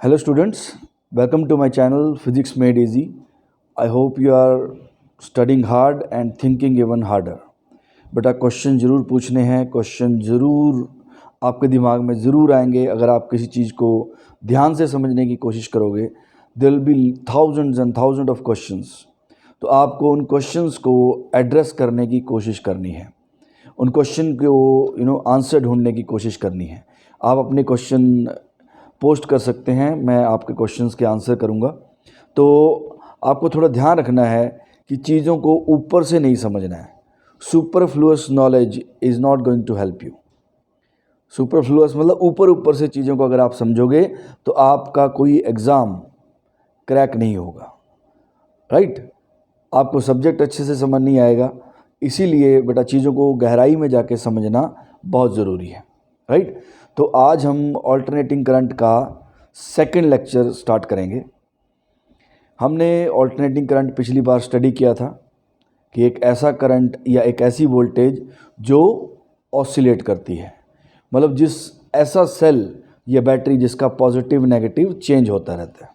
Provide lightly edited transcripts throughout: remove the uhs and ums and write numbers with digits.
Hello students, welcome to my channel Physics Made Easy. I hope you are studying hard and thinking even harder. बेटा question ज़रूर पूछने हैं, question ज़रूर आपके दिमाग में ज़रूर आएंगे अगर आप किसी चीज़ को ध्यान से समझने की कोशिश करोगे. There will be thousands and thousand of questions. तो आपको उन क्वेश्चंस को एड्रेस करने की कोशिश करनी है, उन क्वेश्चन को आंसर ढूंढने की कोशिश करनी है. आप अपने क्वेश्चन पोस्ट कर सकते हैं, मैं आपके क्वेश्चंस के आंसर करूंगा. तो आपको थोड़ा ध्यान रखना है कि चीज़ों को ऊपर से नहीं समझना है. Superfluous knowledge is not going to help you. Superfluous मतलब ऊपर ऊपर से चीज़ों को अगर आप समझोगे तो आपका कोई एग्ज़ाम क्रैक नहीं होगा. राइट? आपको सब्जेक्ट अच्छे से समझ नहीं आएगा, इसीलिए बेटा चीज़ों को गहराई में जाके समझना बहुत ज़रूरी है. राइट? तो आज हम ऑल्टरनेटिंग करंट का सेकंड लेक्चर स्टार्ट करेंगे. हमने ऑल्टरनेटिंग करंट पिछली बार स्टडी किया था कि एक ऐसा करंट या एक ऐसी वोल्टेज जो ऑसिलेट करती है, मतलब जिस ऐसा सेल या बैटरी जिसका पॉजिटिव नेगेटिव चेंज होता रहता है.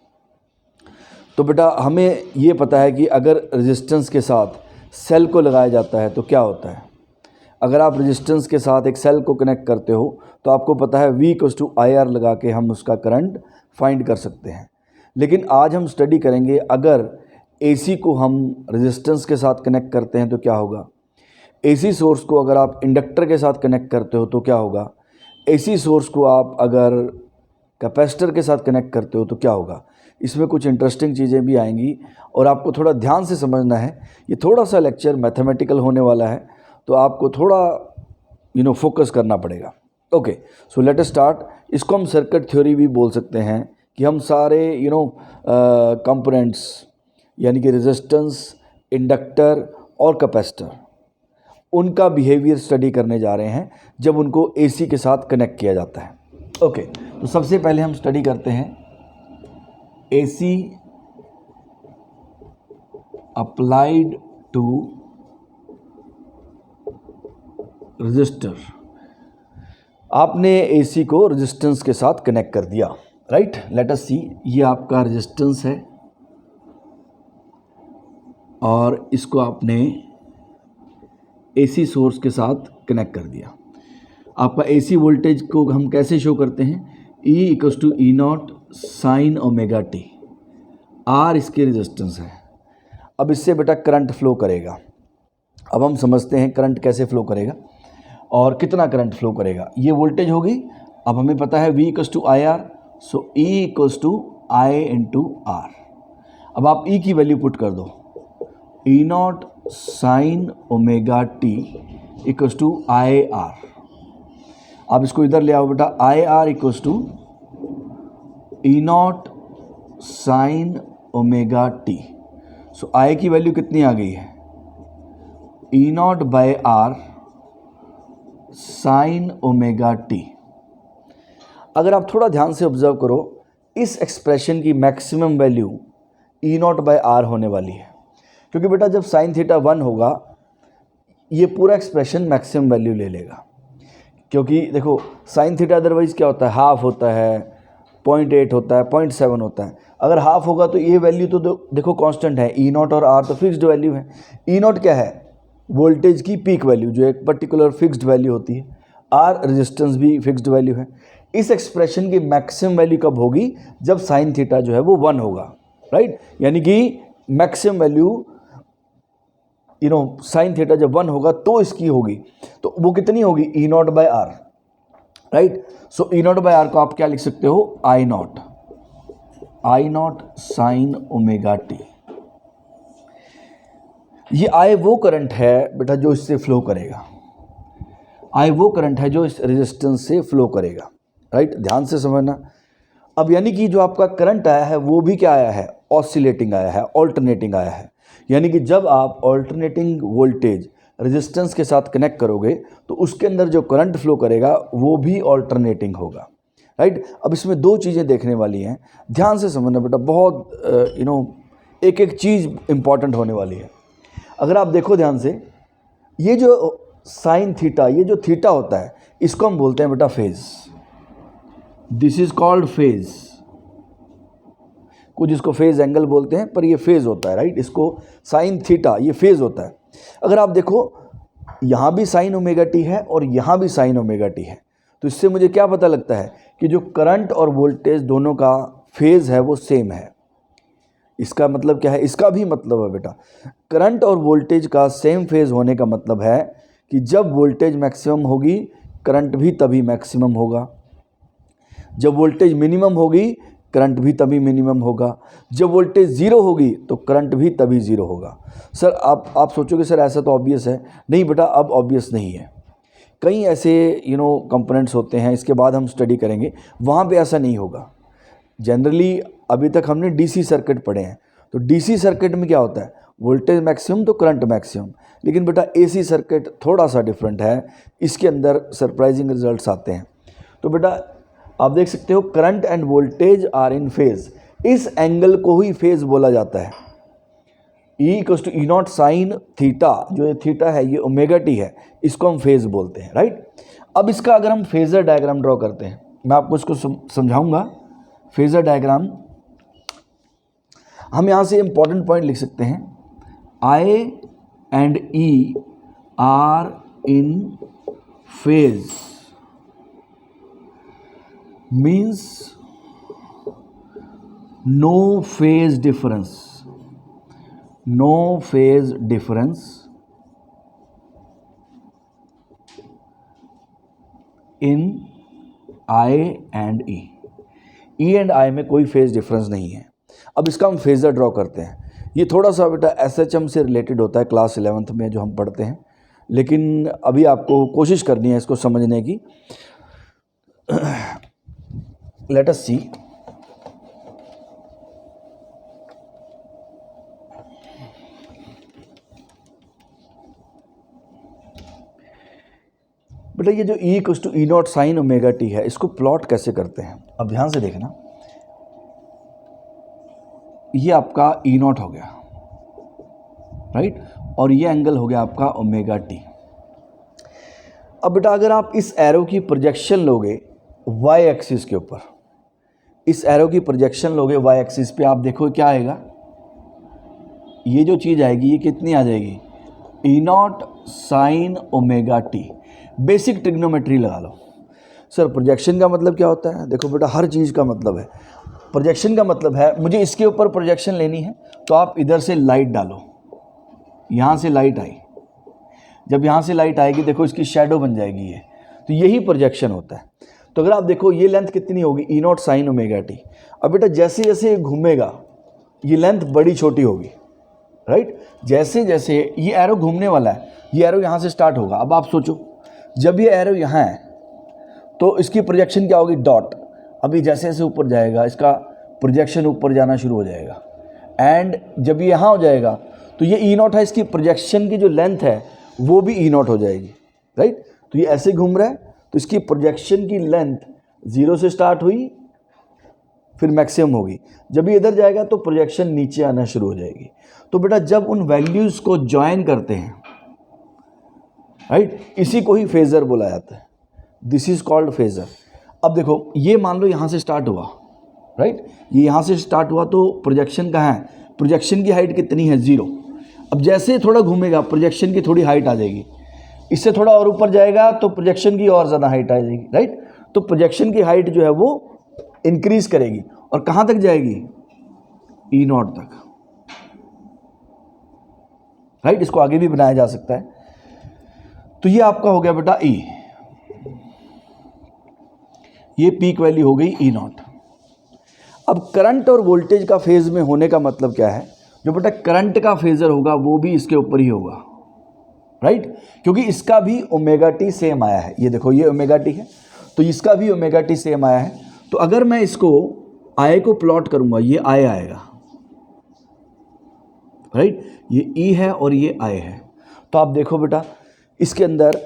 तो बेटा हमें ये पता है कि अगर रेजिस्टेंस के साथ सेल को लगाया जाता है तो क्या होता है. अगर आप रेजिस्टेंस के साथ एक सेल को कनेक्ट करते हो तो आपको पता है V/IR लगा के हम उसका करंट फाइंड कर सकते हैं. लेकिन आज हम स्टडी करेंगे अगर AC को हम रेजिस्टेंस के साथ कनेक्ट करते हैं तो क्या होगा. AC सोर्स को अगर आप इंडक्टर के साथ कनेक्ट करते हो तो क्या होगा. AC सोर्स को आप अगर कैपेसिटर के साथ कनेक्ट करते हो तो क्या होगा. इसमें कुछ इंटरेस्टिंग चीज़ें भी आएंगी और आपको थोड़ा ध्यान से समझना है. ये थोड़ा सा लेक्चर मैथमेटिकल होने वाला है, तो आपको थोड़ा फोकस करना पड़ेगा. Okay, so let us start. इसको हम सर्किट थ्योरी भी बोल सकते हैं कि हम सारे कंपोनेंट्स यानी कि रेजिस्टेंस, इंडक्टर और कैपेसिटर, उनका बिहेवियर स्टडी करने जा रहे हैं जब उनको AC के साथ कनेक्ट किया जाता है. ओके, तो सबसे पहले हम स्टडी करते हैं AC अप्लाइड टू रजिस्टर. आपने AC को रेजिस्टेंस के साथ कनेक्ट कर दिया. राइट, लेट अस सी. ये आपका रेजिस्टेंस है और इसको आपने AC सोर्स के साथ कनेक्ट कर दिया. आपका AC वोल्टेज को हम कैसे शो करते हैं. E=E0 sin omega t. R इसके रेजिस्टेंस है. अब इससे बेटा करंट फ्लो करेगा. अब हम समझते हैं करंट कैसे फ्लो करेगा और कितना करंट फ्लो करेगा. ये वोल्टेज होगी. अब हमें पता है V/IR, सो E=I/R. अब आप E की वैल्यू पुट कर दो. E0 sin omega t =IR. आप इसको इधर ले आओ बेटा. IR E0 sin omega t. So I की वैल्यू कितनी आ गई है. E0/R sign omega T. अगर आप थोड़ा ध्यान से ऑब्जर्व करो, इस एक्सप्रेशन की मैक्सिमम वैल्यू E0/R होने वाली है, क्योंकि बेटा जब साइन थीटा 1 होगा ये पूरा एक्सप्रेशन मैक्सिमम वैल्यू ले लेगा. क्योंकि देखो साइन थीटा अदरवाइज क्या होता है, हाफ होता है, 0.8 होता है, 0.7 होता है. अगर हाफ होगा तो ये वैल्यू तो देखो कांस्टेंट है. E0 और R तो फिक्स्ड वैल्यू है. E0 क्या है, वोल्टेज की पीक वैल्यू जो एक पर्टिकुलर फिक्स्ड वैल्यू होती है. R रेजिस्टेंस भी फिक्स्ड वैल्यू है. इस एक्सप्रेशन की मैक्सिमम वैल्यू कब होगी, जब साइन थीटा जो है वो 1 होगा. राइट, यानी कि मैक्सिमम वैल्यू साइन थीटा जब 1 होगा तो इसकी होगी. तो वो कितनी होगी, E0/R. राइट, सो E0/R को आप क्या लिख सकते हो, I0 साइन ओमेगा टी. ये I वो करंट है बेटा जो इससे फ्लो करेगा. I वो करंट है जो इस रेजिस्टेंस से फ्लो करेगा. राइट, ध्यान से समझना. अब यानी कि जो आपका करंट आया है वो भी क्या आया है, ऑसिलेटिंग आया है, ऑल्टरनेटिंग आया है. यानी कि जब आप ऑल्टरनेटिंग वोल्टेज रेजिस्टेंस के साथ कनेक्ट करोगे तो उसके अंदर जो करंट फ्लो करेगा वो भी ऑल्टरनेटिंग होगा. राइट, अब इसमें दो चीज़ें देखने वाली हैं, ध्यान से समझना बेटा. बहुत एक एक चीज़ इंपॉर्टेंट होने वाली है. अगर आप देखो ध्यान से, ये जो साइन थीटा, ये जो थीटा होता है इसको हम बोलते हैं बेटा phase. This is called phase. कुछ इसको फेज़ एंगल बोलते हैं, पर ये फेज़ होता है, राइट। इसको साइन थीटा, ये फेज़ होता है। अगर आप देखो यहाँ भी साइन ओमेगा टी है और यहाँ भी साइन ओमेगा टी है, तो इससे मुझे क्या पता लगता है कि जो करंट और वोल्टेज दोनों का फेज़ है वो सेम है। इसका मतलब क्या है? इसका भी मतलब है बेटा, करंट और वोल्टेज का सेम फेज़ होने का मतलब है कि जब वोल्टेज मैक्सिमम होगी करंट भी तभी मैक्सिमम होगा, जब वोल्टेज मिनिमम होगी करंट भी तभी मिनिमम होगा, जब वोल्टेज ज़ीरो होगी तो करंट भी तभी ज़ीरो होगा। सर आप सोचोगे सर ऐसा तो ऑब्वियस है। नहीं बेटा, अब ऑब्वियस नहीं है। कई ऐसे कंपोनेंट्स होते हैं, इसके बाद हम स्टडी करेंगे, वहाँ पे ऐसा नहीं होगा। जनरली अभी तक हमने डीसी सर्किट पढ़े हैं, तो डीसी सर्किट में क्या होता है? वोल्टेज मैक्सिमम तो करंट मैक्सिमम। लेकिन बेटा एसी सर्किट थोड़ा सा डिफरेंट है, इसके अंदर सरप्राइजिंग रिजल्ट्स आते हैं। तो बेटा आप देख सकते हो current and voltage are in phase, इस एंगल को ही फेज बोला जाता है। E=E0 साइन थीटा, जो ये थीटा है ये ओमेगा टी है, इसको हम फेज बोलते हैं, राइट। अब इसका अगर हम फेजर डायग्राम ड्रॉ करते हैं, मैं आपको इसको समझाऊंगा। फेजर डायग्राम हम यहाँ से इंपॉर्टेंट पॉइंट लिख सकते हैं, I and E are in phase means no phase difference, no phase difference in I and E। E and I में कोई फेज डिफरेंस नहीं है। अब इसका हम फेजर ड्रॉ करते हैं। ये थोड़ा सा बेटा SHM से रिलेटेड होता है, क्लास 11th में जो हम पढ़ते हैं, लेकिन अभी आपको कोशिश करनी है इसको समझने की। लेट अस सी। बेटा ये जो E=E0 साइन ओमेगा टी है, इसको प्लॉट कैसे करते हैं? अब ध्यान से देखना, ये आपका E0 हो गया, राइट, और ये एंगल हो गया आपका ओमेगा टी। अब बेटा अगर आप इस एरो की प्रोजेक्शन लोगे y एक्सिस के ऊपर, इस एरो की प्रोजेक्शन लोगे y एक्सिस पे, आप देखो क्या आएगा, ये जो चीज़ आएगी ये कितनी आ जाएगी? E0 sign omega T. Basic trigonometry लगा लो। सर प्रोजेक्शन का मतलब क्या होता है? देखो बेटा हर चीज़ का मतलब है। प्रोजेक्शन का मतलब है मुझे इसके ऊपर प्रोजेक्शन लेनी है, तो आप इधर से लाइट डालो, यहाँ से लाइट आई, जब यहाँ से लाइट आएगी देखो इसकी शैडो बन जाएगी ये, तो यही प्रोजेक्शन होता है। तो अगर आप देखो ये लेंथ कितनी होगी? E0 sign omega T. अब बेटा जैसे जैसे ये घूमेगा ये लेंथ बड़ी छोटी होगी, राइट। जैसे जैसे ये एरो घूमने वाला है, ये एरो यहाँ से स्टार्ट होगा। अब आप सोचो जब ये एरो यहाँ है तो इसकी प्रोजेक्शन क्या होगी? डॉट। अभी जैसे जैसे ऊपर जाएगा इसका प्रोजेक्शन ऊपर जाना शुरू हो जाएगा, एंड जब ये यहाँ हो जाएगा तो ये E0 है, इसकी प्रोजेक्शन की जो लेंथ है वो भी E0 हो जाएगी, राइट। तो ये ऐसे घूम रहा है तो इसकी प्रोजेक्शन की लेंथ 0 से स्टार्ट हुई फिर मैक्सिमम होगी, जब ये इधर जाएगा तो प्रोजेक्शन नीचे आना शुरू हो जाएगी। तो बेटा जब उन वैल्यूज़ को ज्वाइन करते हैं, राइट, इसी को ही फेजर बोला जाता है। This is called phasor. अब देखो ये मान लो यहाँ से स्टार्ट हुआ, राइट, ये यहाँ से स्टार्ट हुआ तो प्रोजेक्शन कहाँ है? प्रोजेक्शन की हाइट कितनी है? 0। अब जैसे थोड़ा घूमेगा प्रोजेक्शन की थोड़ी हाइट आ जाएगी, इससे थोड़ा और ऊपर जाएगा तो प्रोजेक्शन की और ज़्यादा हाइट आ जाएगी, राइट। तो प्रोजेक्शन की हाइट जो है वो इंक्रीज करेगी और कहाँ तक जाएगी? E0 तक, राइट। इसको आगे भी बनाया जा सकता है। तो ये आपका हो गया बेटा E, ये पीक वैल्यू हो गई E0। अब करंट और वोल्टेज का फेज में होने का मतलब क्या है? जो बेटा करंट का फेजर होगा वो भी इसके ऊपर ही होगा, राइट, क्योंकि इसका भी ओमेगा टी सेम आया है। ये देखो ये ओमेगा टी है तो इसका भी ओमेगा टी सेम आया है। तो अगर मैं इसको I को प्लॉट करूंगा, ये I आएगा, राइट, ये E है और ये I है। तो आप देखो बेटा इसके अंदर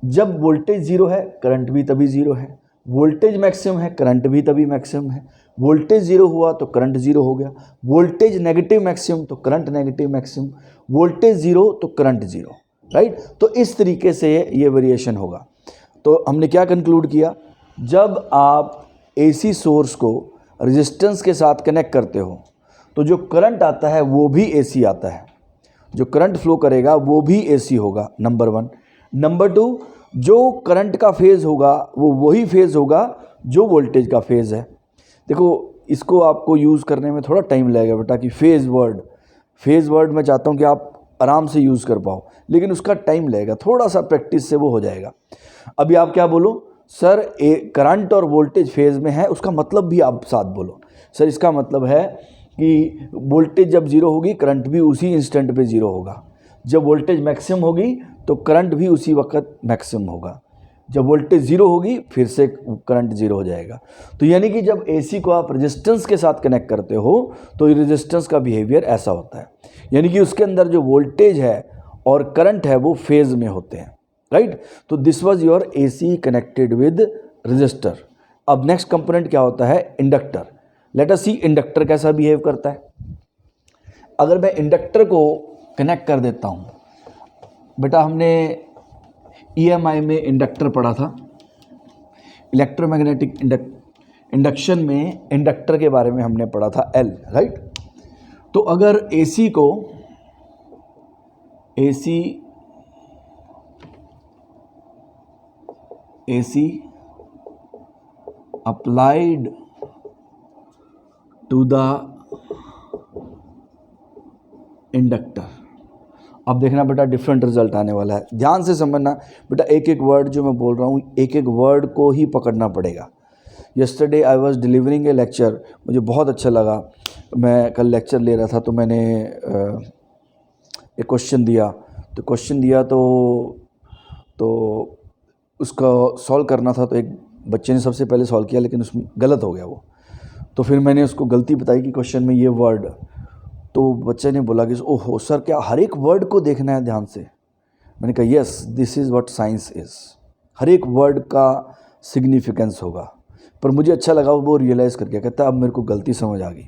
जब वोल्टेज 0 है करंट भी तभी 0 है, वोल्टेज मैक्सिमम है करंट भी तभी मैक्सिमम है, वोल्टेज 0 हुआ तो करंट 0 हो गया, वोल्टेज नेगेटिव मैक्सिमम तो करंट नेगेटिव मैक्सिमम, वोल्टेज 0 तो करंट 0, राइट। तो इस तरीके से ये वेरिएशन होगा। तो हमने क्या कंक्लूड किया? जब आप AC सोर्स को रेजिस्टेंस के साथ कनेक्ट करते हो तो जो करंट आता है वो भी एसी आता है, जो करंट फ्लो करेगा वो भी एसी होगा, नंबर 1। नंबर 2, जो करंट का फेज़ होगा वो वही फेज़ होगा जो वोल्टेज का फेज़ है। देखो इसको आपको यूज़ करने में थोड़ा टाइम लगेगा बेटा कि फेज़ वर्ड मैं चाहता हूँ कि आप आराम से यूज़ कर पाओ, लेकिन उसका टाइम लगेगा, थोड़ा सा प्रैक्टिस से वो हो जाएगा। अभी आप क्या बोलो, सर करंट और वोल्टेज फेज़ में है, उसका मतलब भी आप साथ बोलो। सर इसका मतलब है कि वोल्टेज जब ज़ीरो होगी करंट भी उसी इंस्टेंट पे ज़ीरो होगा, जब वोल्टेज मैक्सिमम होगी तो करंट भी उसी वक्त मैक्सिमम होगा, जब वोल्टेज ज़ीरो होगी फिर से करंट ज़ीरो हो जाएगा। तो यानी कि जब एसी को आप रेजिस्टेंस के साथ कनेक्ट करते हो तो रेजिस्टेंस का बिहेवियर ऐसा होता है, यानी कि उसके अंदर जो वोल्टेज है और करंट है वो फेज़ में होते हैं, राइट। तो this was your AC connected with register. अब नेक्स्ट कंपोनेंट क्या होता है, इंडक्टर। लेट अस सी इंडक्टर कैसा बिहेव करता है। अगर मैं इंडक्टर को कनेक्ट कर देता हूँ, बेटा हमने EMI में इंडक्टर पढ़ा था, इलेक्ट्रोमैग्नेटिक इंडक्शन में इंडक्टर के बारे में हमने पढ़ा था L, राइट। तो अगर AC applied to the inductor, अब देखना बेटा डिफरेंट रिजल्ट आने वाला है, ध्यान से समझना बेटा। एक एक वर्ड जो मैं बोल रहा हूँ एक एक वर्ड को ही पकड़ना पड़ेगा। Yesterday I was delivering A lecture, मुझे बहुत अच्छा लगा। मैं कल लेक्चर ले रहा था तो मैंने एक क्वेश्चन दिया, तो उसका सॉल्व करना था। तो एक बच्चे ने सबसे पहले सॉल्व किया लेकिन उसमें गलत हो गया वो, तो फिर मैंने उसको गलती बताई कि क्वेश्चन में ये वर्ड, तो बच्चे ने बोला कि ओहो सर क्या हर एक वर्ड को देखना है ध्यान से। मैंने कहा yes this is what science is, हर एक वर्ड का सिग्निफिकेंस होगा। पर मुझे अच्छा लगा वो रियलाइज़ करके, कहता अब मेरे को गलती समझ आ गई।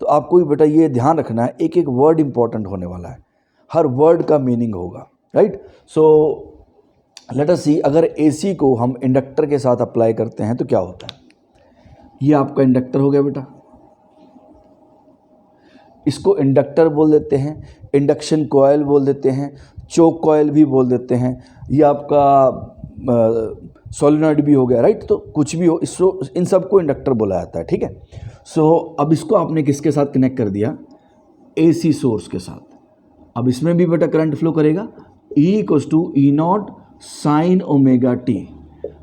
तो आपको भी बेटा ये ध्यान रखना है, एक एक वर्ड इंपॉर्टेंट होने वाला है, हर वर्ड का मीनिंग होगा, राइट। सो लेट अस सी, अगर AC को हम इंडक्टर के साथ अप्लाई करते हैं तो क्या होता है। ये आपका इंडक्टर हो गया बेटा, इसको इंडक्टर बोल देते हैं, इंडक्शन कॉयल बोल देते हैं, चोक कॉयल भी बोल देते हैं, ये आपका सोलिनॉइड भी हो गया, राइट। तो कुछ भी हो, इसको इन सबको इंडक्टर बोला जाता है, ठीक है। सो अब इसको आपने किसके साथ कनेक्ट कर दिया, AC सोर्स के साथ। अब इसमें भी बेटा करंट फ्लो करेगा, E=E0 sin ओमेगा t,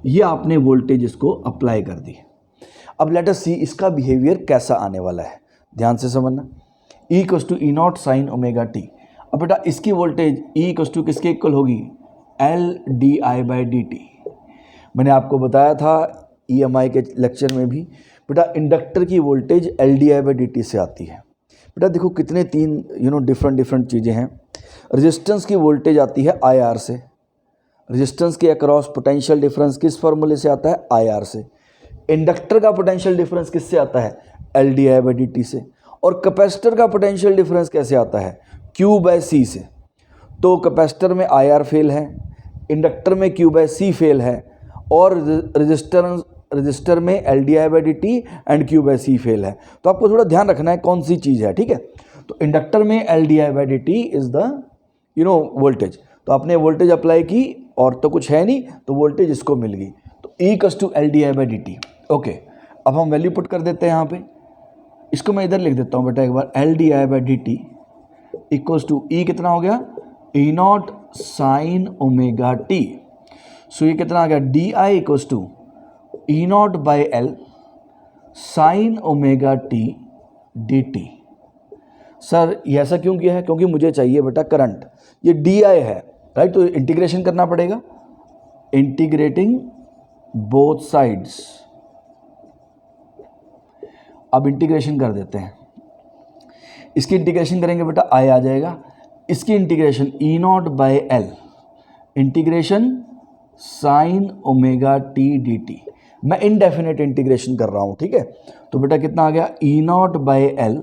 ये आपने वोल्टेज इसको अप्लाई कर दी। अब लेट अस सी इसका बिहेवियर कैसा आने वाला है, ध्यान से समझना। E=E0 sin omega t। अब बेटा इसकी वोल्टेज E किसके इक्वल होगी, LdI/dt। मैंने आपको बताया था EMI के लेक्चर में भी, बेटा इंडक्टर की वोल्टेज LdI/dt से आती है। बेटा देखो कितने तीन डिफरेंट चीज़ें हैं। रेजिस्टेंस की वोल्टेज आती है IR से, रेजिस्टेंस के अक्रॉस पोटेंशियल डिफरेंस किस फॉर्मूले से आता है, IR से। इंडक्टर का पोटेंशियल डिफरेंस किससे आता है, LdI/dt से। और कैपेसिटर का पोटेंशियल डिफरेंस कैसे आता है, Q/C से। तो कैपेसिटर में IR फेल है, इंडक्टर में Q/C फेल है, और रजिस्टर में LdI/dt एंड Q/C फेल है। तो आपको थोड़ा ध्यान रखना है कौन सी चीज़ है, ठीक है। तो इंडक्टर में LdI/dt इज़ द वोल्टेज, तो आपने वोल्टेज अप्लाई की और तो कुछ है नहीं, तो वोल्टेज इसको मिल गई, तो E=LdI/dt। ओके, अब हम वैल्यू पुट कर देते हैं यहाँ पे, इसको मैं इधर लिख देता हूँ बेटा एक बार, LdI/dt E कितना हो गया, E0 sin ओमेगा t। सो ये कितना आ गया, DI=E0/L sin omega t dt। Sir ये ऐसा क्यों किया है, क्योंकि मुझे चाहिए बेटा करंट, ये DI है, राइट। तो इंटीग्रेशन करना पड़ेगा, इंटीग्रेटिंग बोथ साइड्स। अब इंटीग्रेशन कर देते हैं, इसकी इंटीग्रेशन करेंगे बेटा I आ जाएगा, इसकी integration E0/L integration sign omega t dt। मैं इनडेफिनेट इंटीग्रेशन कर रहा हूँ, ठीक है। तो बेटा कितना आ गया, E0/L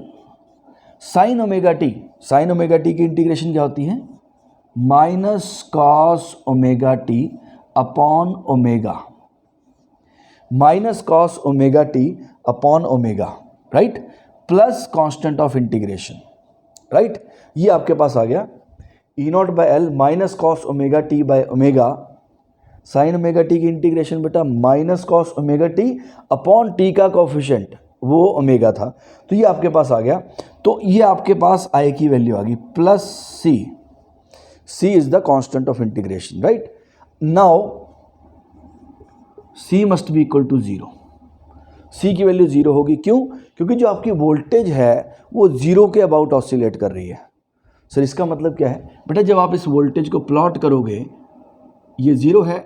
sine omega t। Sine omega t की इंटीग्रेशन क्या होती है, -cos omega t upon omega. Minus cos omega T upon omega, right, plus constant of integration, right. ये आपके पास आ गया E naught by L minus cos omega T by omega sine omega T की integration बेटा minus cos omega T upon T का coefficient वो omega था, तो ये आपके पास आ गया। तो ये आपके पास आई की वैल्यू आ गई plus C, C is the constant of integration, right. Now C must be equal to zero, C की वैल्यू जीरो होगी, क्यों? क्योंकि जो आपकी वोल्टेज है वो जीरो के अबाउट ऑसिलेट कर रही है। सर इसका मतलब क्या है बेटा, जब आप इस वोल्टेज को प्लॉट करोगे, ये जीरो है,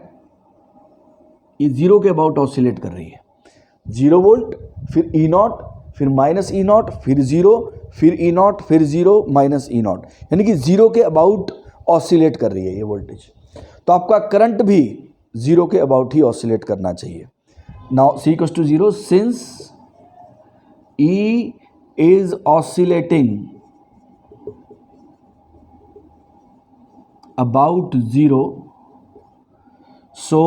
ये जीरो के अबाउट ऑसिलेट कर रही है, 0 वोल्ट, फिर ई नॉट, फिर माइनस ई नॉट, फिर जीरो, फिर ई नॉट, फिर जीरो, माइनस ई नॉट, यानी कि जीरो के अबाउट ऑसिलेट कर रही है ये वोल्टेज। तो आपका करंट भी जीरो के अबाउट ही ऑसिलेट करना चाहिए। Now C equals to zero, since E is oscillating about 0, so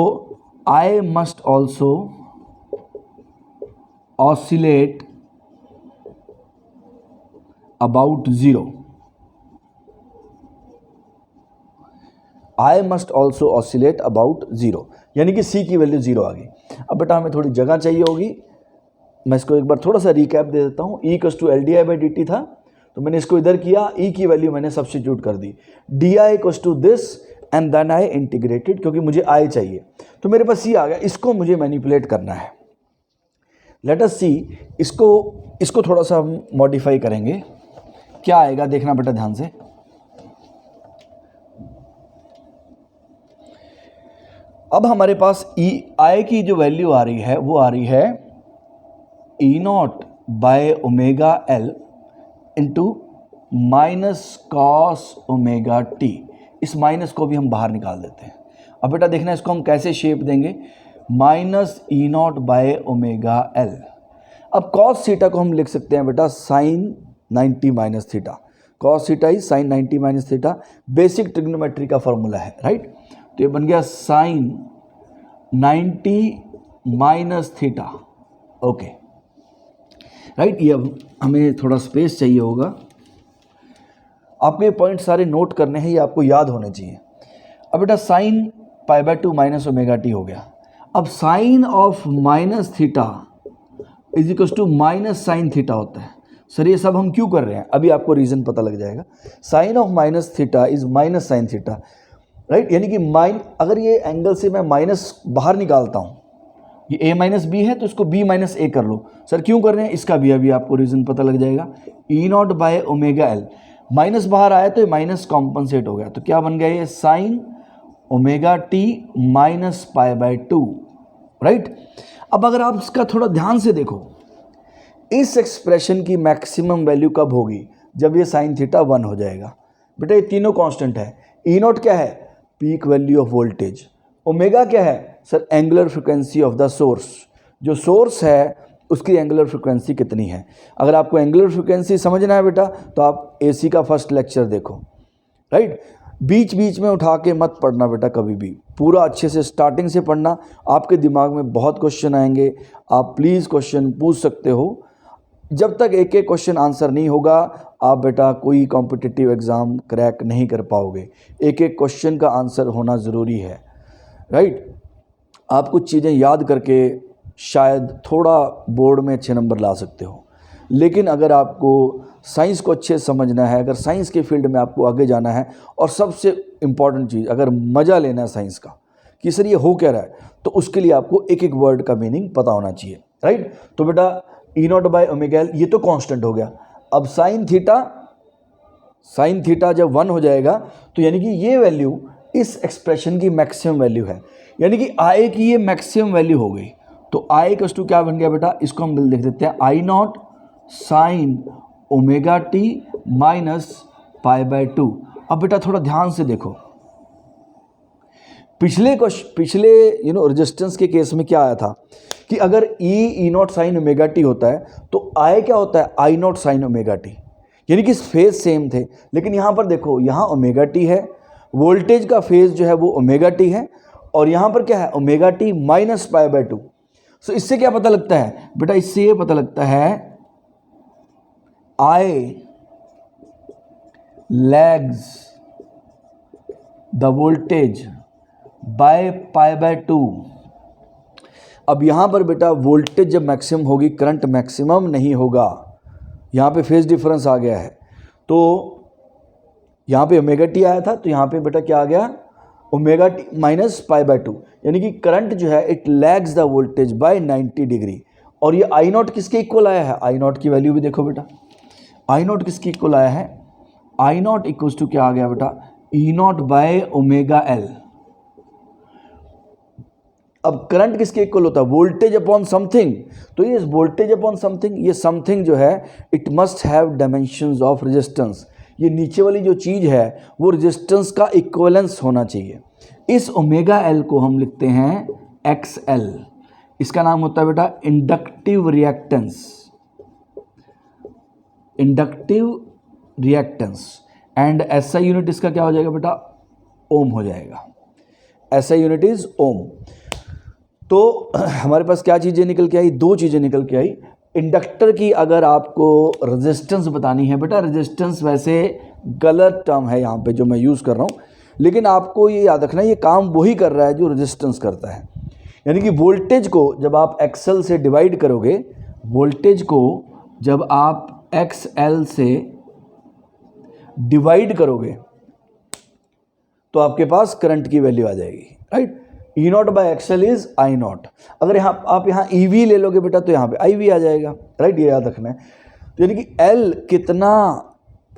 I must also oscillate about 0. I must also oscillate about 0, यानी कि C की वैल्यू 0 आ गई। अब बेटा हमें थोड़ी जगह चाहिए होगी, मैं इसको एक बार थोड़ा सा रिकैप दे देता हूँ। E equals to L D I by D T था, तो मैंने इसको इधर किया, E की वैल्यू मैंने सब्स्टिट्यूट कर दी, D I equals to this and then I integrated, क्योंकि मुझे I चाहिए, तो मेरे पास C आ गया, इसको मुझे मैनिपुलेट करना है। लेट अस सी, इसको थोड़ा सा हम मॉडिफाई करेंगे, क्या आएगा देखना बेटा ध्यान से। अब हमारे पास I की जो वैल्यू आ रही है वो आ रही है E naught by omega L into minus cos omega T. इस माइनस को भी हम बाहर निकाल देते हैं। अब बेटा देखना इसको हम कैसे शेप देंगे, minus E naught by omega L. अब कॉस थीटा को हम लिख सकते हैं बेटा sine 90 minus theta, cos theta is sine 90 minus theta, basic trigonometry का फॉर्मूला है, राइट। तो ये बन गया sine 90 minus theta, okay, right. ये अब हमें थोड़ा स्पेस चाहिए होगा, आपको ये पॉइंट सारे नोट करने हैं, ये आपको याद होने चाहिए। अब बेटा sine pi by 2 minus omega T हो गया। अब sine of minus theta is equal to minus sine theta होता है। सर ये सब हम क्यों कर रहे हैं, अभी आपको रीज़न पता लग जाएगा। Sine of minus theta is minus sine theta, right, यानी कि अगर ये एंगल से मैं माइनस बाहर निकालता हूँ, ये a माइनस बी है तो इसको b माइनस ए कर लो। सर क्यों कर रहे हैं, इसका भी अभी आपको रीज़न पता लग जाएगा। E naught by omega L, minus बाहर आया तो ये माइनस कॉम्पनसेट हो गया, तो क्या बन गया ये sign omega T minus pi by 2, right. अब अगर आप इसका थोड़ा ध्यान से देखो, इस एक्सप्रेशन की मैक्सिमम वैल्यू कब होगी, जब ये साइन थीटा 1 हो जाएगा। बेटा ये तीनों कांस्टेंट है, ई नॉट क्या है, peak value of voltage, omega क्या है sir, angular frequency of the source, जो सोर्स है उसकी एंगुलर फ्रिक्वेंसी कितनी है। अगर आपको एंगुलर फ्रिक्वेंसी समझना है बेटा तो आप एसी का फर्स्ट लेक्चर देखो, राइट। बीच बीच में उठा के मत पढ़ना बेटा कभी भी, पूरा अच्छे से स्टार्टिंग से पढ़ना, आपके दिमाग में बहुत क्वेश्चन आएंगे, आप प्लीज़ क्वेश्चन पूछ सकते हो। जब तक एक एक क्वेश्चन आंसर नहीं होगा आप बेटा कोई कॉम्पिटिटिव एग्ज़ाम क्रैक नहीं कर पाओगे। एक एक क्वेश्चन का आंसर होना ज़रूरी है, राइट। आप कुछ चीज़ें याद करके शायद थोड़ा बोर्ड में अच्छे नंबर ला सकते हो, लेकिन अगर आपको साइंस को अच्छे से समझना है, अगर साइंस के फील्ड में आपको आगे जाना है, और सबसे इम्पॉर्टेंट चीज़ अगर मज़ा लेना है साइंस का कि सर ये हो क्या रहा है, तो उसके लिए आपको एक एक वर्ड का मीनिंग पता होना चाहिए, राइट। तो बेटा ई नॉट बाय ओमेगा एल ये तो कांस्टेंट हो गया। अब साइन थीटा जब 1 हो जाएगा तो यानी कि ये वैल्यू इस एक्सप्रेशन की मैक्सिमम वैल्यू है, यानी कि आई की ये मैक्सिमम वैल्यू हो गई। तो आई इक्वल्स टू क्या बन गया बेटा, इसको हम लिख देते हैं I naught sine omega T minus pi by 2। अब बेटा थोड़ा ध्यान से देखो, पिछले रेजिस्टेंस के केस में क्या आया था कि अगर ई नॉट साइन ओमेगा टी होता है तो आई क्या होता है, I naught sine omega T, यानी कि फेज सेम थे। लेकिन यहाँ पर देखो, यहाँ ओमेगा टी है, वोल्टेज का फेज जो है वो ओमेगा टी है, और यहाँ पर क्या है omega T minus pi by 2। सो इससे क्या पता लगता है बेटा, इससे ये पता लगता है I lags the voltage by pi by 2। अब यहां पर बेटा वोल्टेज जब मैक्सिमम होगी, करंट मैक्सिमम नहीं होगा, यहां पे फेज डिफरेंस आ गया है। तो यहां पे ओमेगा टी आया था, तो यहां पे बेटा क्या आ गया, omega T minus pi by 2, यानी कि करंट जो है it lags the voltage by 90 degree. और ये आई नॉट किसके इक्वल आया है, आई नॉट की वैल्यू भी देखो बेटा, आई नॉट किसके इक्वल आया है, आई नॉट इक्वल्स टू क्या आ गया बेटा, ई नॉट बाय ओमेगा एल। अब करंट किसके इक्वल होता है, वोल्टेज अपॉन समथिंग। तो ये वोल्टेज अपॉन समथिंग, ये समथिंग जो है it must have dimensions of resistance. ये नीचे वाली जो चीज़ है वो रेजिस्टेंस का इक्विवेलेंस होना चाहिए। इस ओमेगा एल को हम लिखते हैं एक्स एल। इसका नाम होता है बेटा inductive reactance, inductive reactance. And SI unit इसका क्या हो जाएगा बेटा, ओम हो जाएगा। एसआई यूनिट इज ओम। तो हमारे पास क्या चीज़ें निकल के आई, दो चीज़ें निकल के आई। इंडक्टर की अगर आपको रेजिस्टेंस बतानी है बेटा, रेजिस्टेंस वैसे गलत टर्म है यहाँ पे जो मैं यूज़ कर रहा हूँ, लेकिन आपको ये याद रखना है ये काम वही कर रहा है जो रेजिस्टेंस करता है। यानी कि वोल्टेज को जब आप एक्सएल से डिवाइड करोगे, वोल्टेज को जब आप एक्सएल से डिवाइड करोगे तो आपके पास करंट की वैल्यू आ जाएगी, right. E not by XL is I not. अगर यहाँ आप यहाँ ई वी ले लोगे बेटा तो यहाँ पे आई वी आ जाएगा, राइट, ये याद रखना है। तो यानी कि एल कितना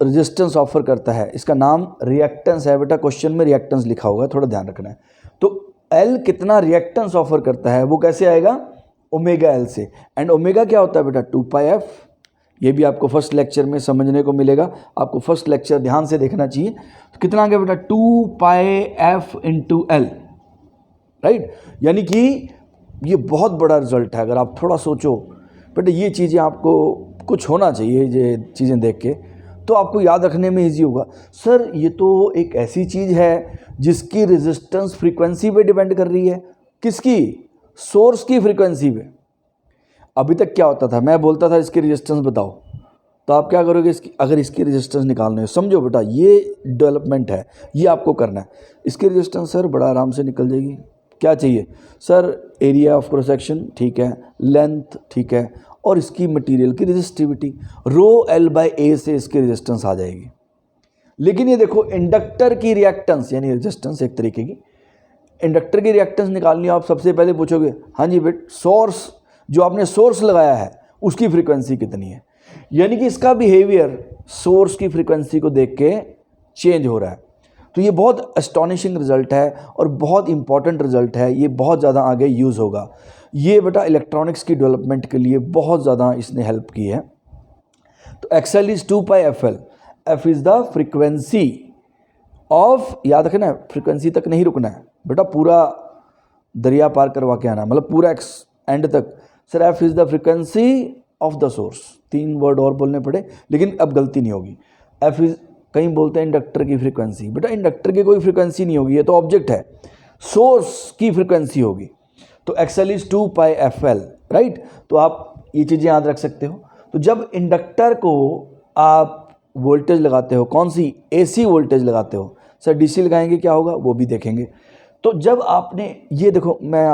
रेजिस्टेंस ऑफर करता है, इसका नाम रिएक्टेंस है बेटा, क्वेश्चन में रिएक्टेंस लिखा होगा, थोड़ा ध्यान रखना है। तो एल कितना रिएक्टेंस ऑफर करता है वो कैसे आएगा, ओमेगा एल से। एंड ओमेगा क्या होता है बेटा, 2 पाई एफ। ये भी आपको फर्स्ट लेक्चर में समझने को मिलेगा, आपको फर्स्ट लेक्चर ध्यान से देखना चाहिए। तो कितना आ गया बेटा, 2 pi F into L, right. यानी कि ये बहुत बड़ा रिजल्ट है। अगर आप थोड़ा सोचो बेटा, ये चीज़ें आपको कुछ होना चाहिए, ये चीज़ें देख के तो आपको याद रखने में इजी होगा। सर ये तो एक ऐसी चीज़ है जिसकी रेजिस्टेंस फ्रीक्वेंसी पे डिपेंड कर रही है, किसकी, सोर्स की फ्रीक्वेंसी पे। अभी तक क्या होता था, मैं बोलता था इसकी रेजिस्टेंस बताओ, तो आप क्या करोगे, इसकी अगर इसकी रेजिस्टेंस निकालनी है, समझो बेटा ये डेवलपमेंट है, ये आपको करना है। इसकी रेजिस्टेंस सर बड़ा आराम से निकल जाएगी। क्या चाहिए sir, area of cross section, ठीक है, लेंथ, ठीक है, और इसकी मटेरियल की रेजिस्टिविटी, रो एल बाई ए से इसकी रेजिस्टेंस आ जाएगी। लेकिन ये देखो इंडक्टर की रिएक्टेंस, यानी रेजिस्टेंस एक तरीके की, इंडक्टर की रिएक्टेंस निकालनी है, आप सबसे पहले पूछोगे हाँ जी बेट, सोर्स जो आपने सोर्स लगाया है उसकी फ्रीक्वेंसी कितनी है। यानी कि इसका बिहेवियर सोर्स की फ्रीक्वेंसी को देख के चेंज हो रहा है। तो ये बहुत एस्टॉनिशिंग रिजल्ट है और बहुत इंपॉर्टेंट रिजल्ट है, ये बहुत ज़्यादा आगे यूज़ होगा। ये बेटा इलेक्ट्रॉनिक्स की डेवलपमेंट के लिए बहुत ज़्यादा इसने हेल्प की है। तो XL is 2 pi F L, F is the frequency of, याद रखना है फ्रीक्वेंसी तक नहीं रुकना है बेटा, पूरा दरिया पार करवा के आना, मतलब पूरा एंड तक। Sir F is the frequency of the source, 3 word और बोलने पड़े लेकिन अब गलती नहीं होगी। एफ इज़, कहीं बोलते हैं इंडक्टर की फ्रीक्वेंसी, बेटा इंडक्टर की कोई फ्रीक्वेंसी नहीं होगी, ये तो ऑब्जेक्ट है, सोर्स की फ्रीक्वेंसी होगी। तो XL is 2 pi F L, right. तो आप ये चीज़ें याद रख सकते हो। तो जब इंडक्टर को आप वोल्टेज लगाते हो, कौन सी, एसी वोल्टेज लगाते हो, सर डीसी लगाएंगे क्या होगा वो भी देखेंगे। तो जब आपने ये देखो, मैं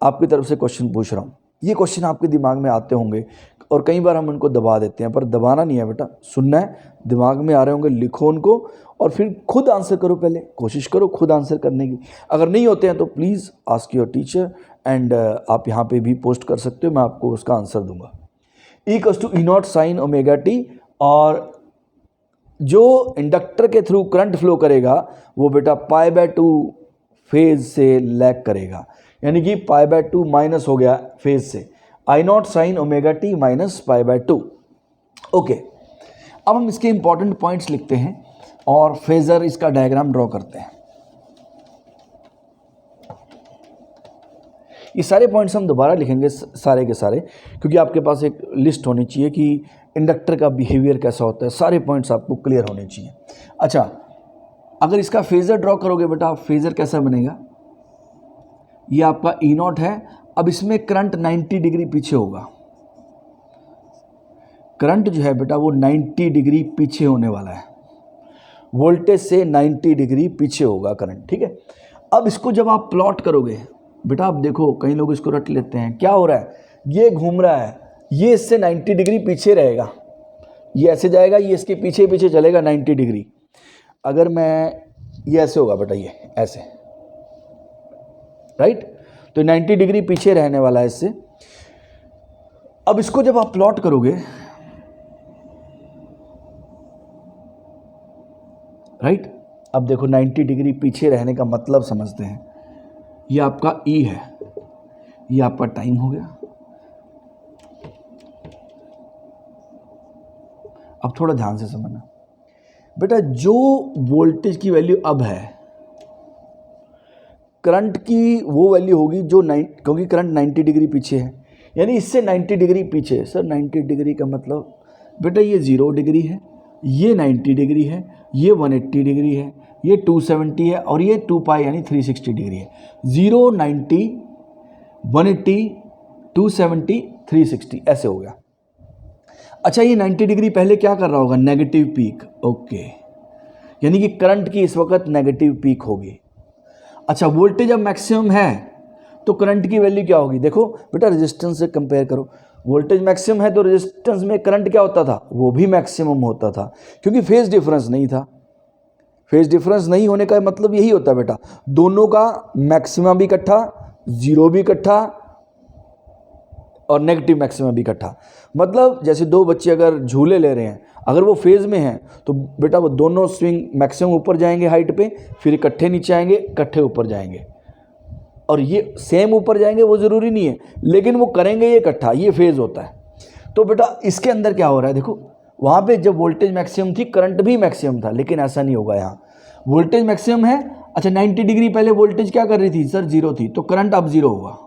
आपकी तरफ से क्वेश्चन पूछ रहा हूँ, ये क्वेश्चन आपके दिमाग में आते होंगे और कई बार हम उनको दबा देते हैं, पर दबाना नहीं है बेटा, सुनना है, दिमाग में आ रहे होंगे लिखो उनको और फिर खुद आंसर करो, पहले कोशिश करो खुद आंसर करने की। अगर नहीं होते हैं तो please ask your teacher and आप यहाँ पे भी पोस्ट कर सकते हो, मैं आपको उसका आंसर दूंगा। Equals to E naught sine omega T, और जो इंडक्टर के थ्रू करंट फ्लो करेगा वो बेटा पाई बाय 2 फेज से लैग करेगा, यानी कि पाई बाय 2 माइनस हो गया फेज से, I naught sine omega T minus pi by 2। Okay, अब हम इसके इंपॉर्टेंट पॉइंट्स लिखते हैं और फेजर इसका डायग्राम ड्रॉ करते हैं। ये सारे पॉइंट्स हम दोबारा लिखेंगे सारे के सारे, क्योंकि आपके पास एक लिस्ट होनी चाहिए कि इंडक्टर का बिहेवियर कैसा होता है, सारे पॉइंट्स आपको क्लियर होने चाहिए। अच्छा, अगर इसका फेजर ड्रॉ करोगे बेटा, फेजर कैसा बनेगा, ये आपका ई नॉट है अब इसमें करंट 90 डिग्री पीछे होगा, करंट जो है बेटा वो 90 डिग्री पीछे होने वाला है, वोल्टेज से 90 डिग्री पीछे होगा करंट, ठीक है। अब इसको जब आप प्लॉट करोगे बेटा, आप देखो कई लोग इसको रट लेते हैं, क्या हो रहा है, ये घूम रहा है, ये इससे 90 डिग्री पीछे रहेगा, ये ऐसे जाएगा, ये इसके पीछे पीछे चलेगा 90 डिग्री। अगर मैं, ये ऐसे होगा बेटा, ये ऐसे, राइट, तो 90 डिग्री पीछे रहने वाला है इससे। अब इसको जब आप प्लॉट करोगे, राइट, अब देखो 90 डिग्री पीछे रहने का मतलब समझते हैं। ये आपका ई है, ये आपका टाइम हो गया। अब थोड़ा ध्यान से समझना बेटा, जो वोल्टेज की वैल्यू अब है, करंट की वो वैल्यू होगी जो क्योंकि करंट 90 डिग्री पीछे है, यानी इससे 90 डिग्री पीछे। सर 90 डिग्री का मतलब बेटा ये 0 डिग्री है, ये 90 डिग्री है, ये 180 डिग्री है, ये 270 है और ये 2 पाई यानी 360 डिग्री है। 0, 90, 180, 270, 360 ऐसे हो गया। अच्छा, ये 90 डिग्री पहले क्या कर रहा होगा, नेगेटिव पीक, ओके, यानी कि करंट की इस वक्त नेगेटिव पीक होगी। अच्छा, वोल्टेज अब मैक्सिमम है तो करंट की वैल्यू क्या होगी, देखो बेटा रेजिस्टेंस से कंपेयर करो, वोल्टेज मैक्सिमम है तो रेजिस्टेंस में करंट क्या होता था, वो भी मैक्सिमम होता था, क्योंकि फेज डिफरेंस नहीं था। फेज डिफरेंस नहीं होने का मतलब यही होता है बेटा, दोनों का मैक्सिमम भी इकट्ठा, जीरो भी इकट्ठा और नेगेटिव मैक्सिमम भी इकट्ठा। मतलब जैसे दो बच्चे अगर झूले ले रहे हैं, अगर वो फेज़ में हैं तो बेटा वो दोनों स्विंग मैक्सिमम ऊपर जाएंगे हाइट पे, फिर इकट्ठे नीचे आएंगे, इकट्ठे ऊपर जाएंगे, और ये सेम ऊपर जाएंगे वो ज़रूरी नहीं है, लेकिन वो करेंगे ये इकट्ठा, ये फेज़ होता है। तो बेटा इसके अंदर क्या हो रहा है, देखो वहाँ पे जब वोल्टेज मैक्सिमम थी करंट भी मैक्सिमम था, लेकिन ऐसा नहीं होगा यहाँ। वोल्टेज मैक्सिमम है, अच्छा 90 डिग्री पहले वोल्टेज क्या कर रही थी सर, 0 थी, तो करंट अब 0 होगा।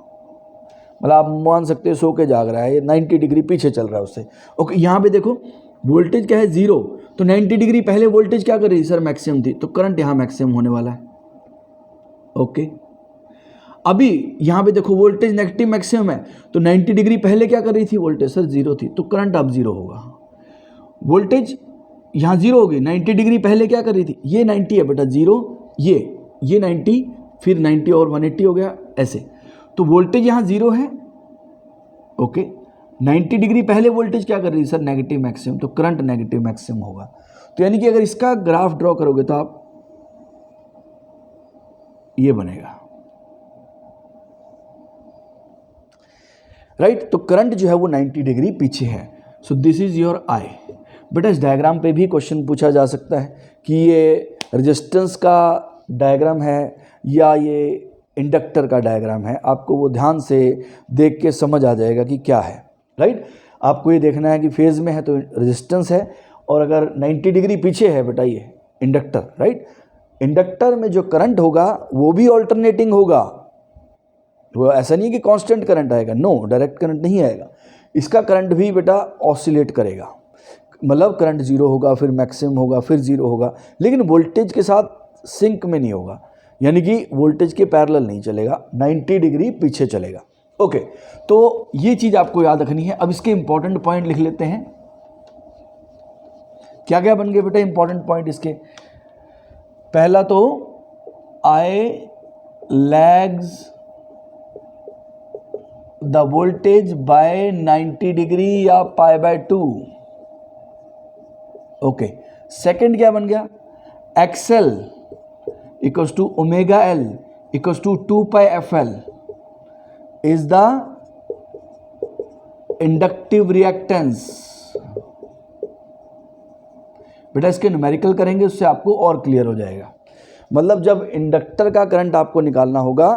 मतलब आप मान सकते हो सो के जाग रहा है, ये 90 डिग्री पीछे चल रहा है उससे। ओके, यहाँ पे देखो वोल्टेज क्या है 0, तो 90 डिग्री पहले वोल्टेज क्या कर रही थी सर, मैक्सिमम थी, तो करंट यहाँ मैक्सिमम होने वाला है। ओके, अभी यहाँ पे देखो वोल्टेज नेगेटिव मैक्सिमम है, तो 90 डिग्री पहले क्या कर रही थी वोल्टेज सर, 0 थी, तो करंट अब 0 होगा। वोल्टेज यहाँ 0 होगी, 90 डिग्री पहले क्या कर रही थी, ये 90 है बेटा, 0, ये 90, फिर 90 और 180 हो गया ऐसे, तो वोल्टेज यहाँ 0 है। ओके, 90 डिग्री पहले वोल्टेज क्या कर रही है सर, नेगेटिव मैक्सिमम, तो करंट नेगेटिव मैक्सिमम होगा। तो यानी कि अगर इसका ग्राफ ड्रॉ करोगे तो आप ये बनेगा, राइट। तो करंट जो है वो 90 डिग्री पीछे है। सो दिस इज योर आई। बेटा इस डायग्राम पे भी क्वेश्चन पूछा जा सकता है कि ये रेजिस्टेंस का डायग्राम है या ये इंडक्टर का डायग्राम है, आपको वो ध्यान से देख के समझ आ जाएगा कि क्या है, राइट। आपको ये देखना है कि फेज़ में है तो रेजिस्टेंस है, और अगर 90 डिग्री पीछे है बेटा ये इंडक्टर, राइट। इंडक्टर में जो करंट होगा वो भी ऑल्टरनेटिंग होगा, वो ऐसा नहीं है कि कांस्टेंट करंट आएगा, नो, डायरेक्ट करंट नहीं आएगा। इसका करंट भी बेटा ऑसिलेट करेगा, मतलब करंट 0 होगा, फिर मैक्सिमम होगा, फिर 0 होगा, लेकिन वोल्टेज के साथ सिंक में नहीं होगा, यानी कि वोल्टेज के पैरेलल नहीं चलेगा, 90 डिग्री पीछे चलेगा। ओके, तो ये चीज़ आपको याद रखनी है। अब इसके इंपॉर्टेंट पॉइंट लिख लेते हैं। क्या क्या बन गए बेटा इंपॉर्टेंट पॉइंट इसके, पहला तो I lags the voltage by 90 degree या π/2। ओके, सेकंड क्या बन गया, XL equals to omega L equals to 2πfL is the inductive reactance. बेटा इसके न्यूमेरिकल करेंगे, उससे आपको और क्लियर हो जाएगा। मतलब जब इंडक्टर का करंट आपको निकालना होगा,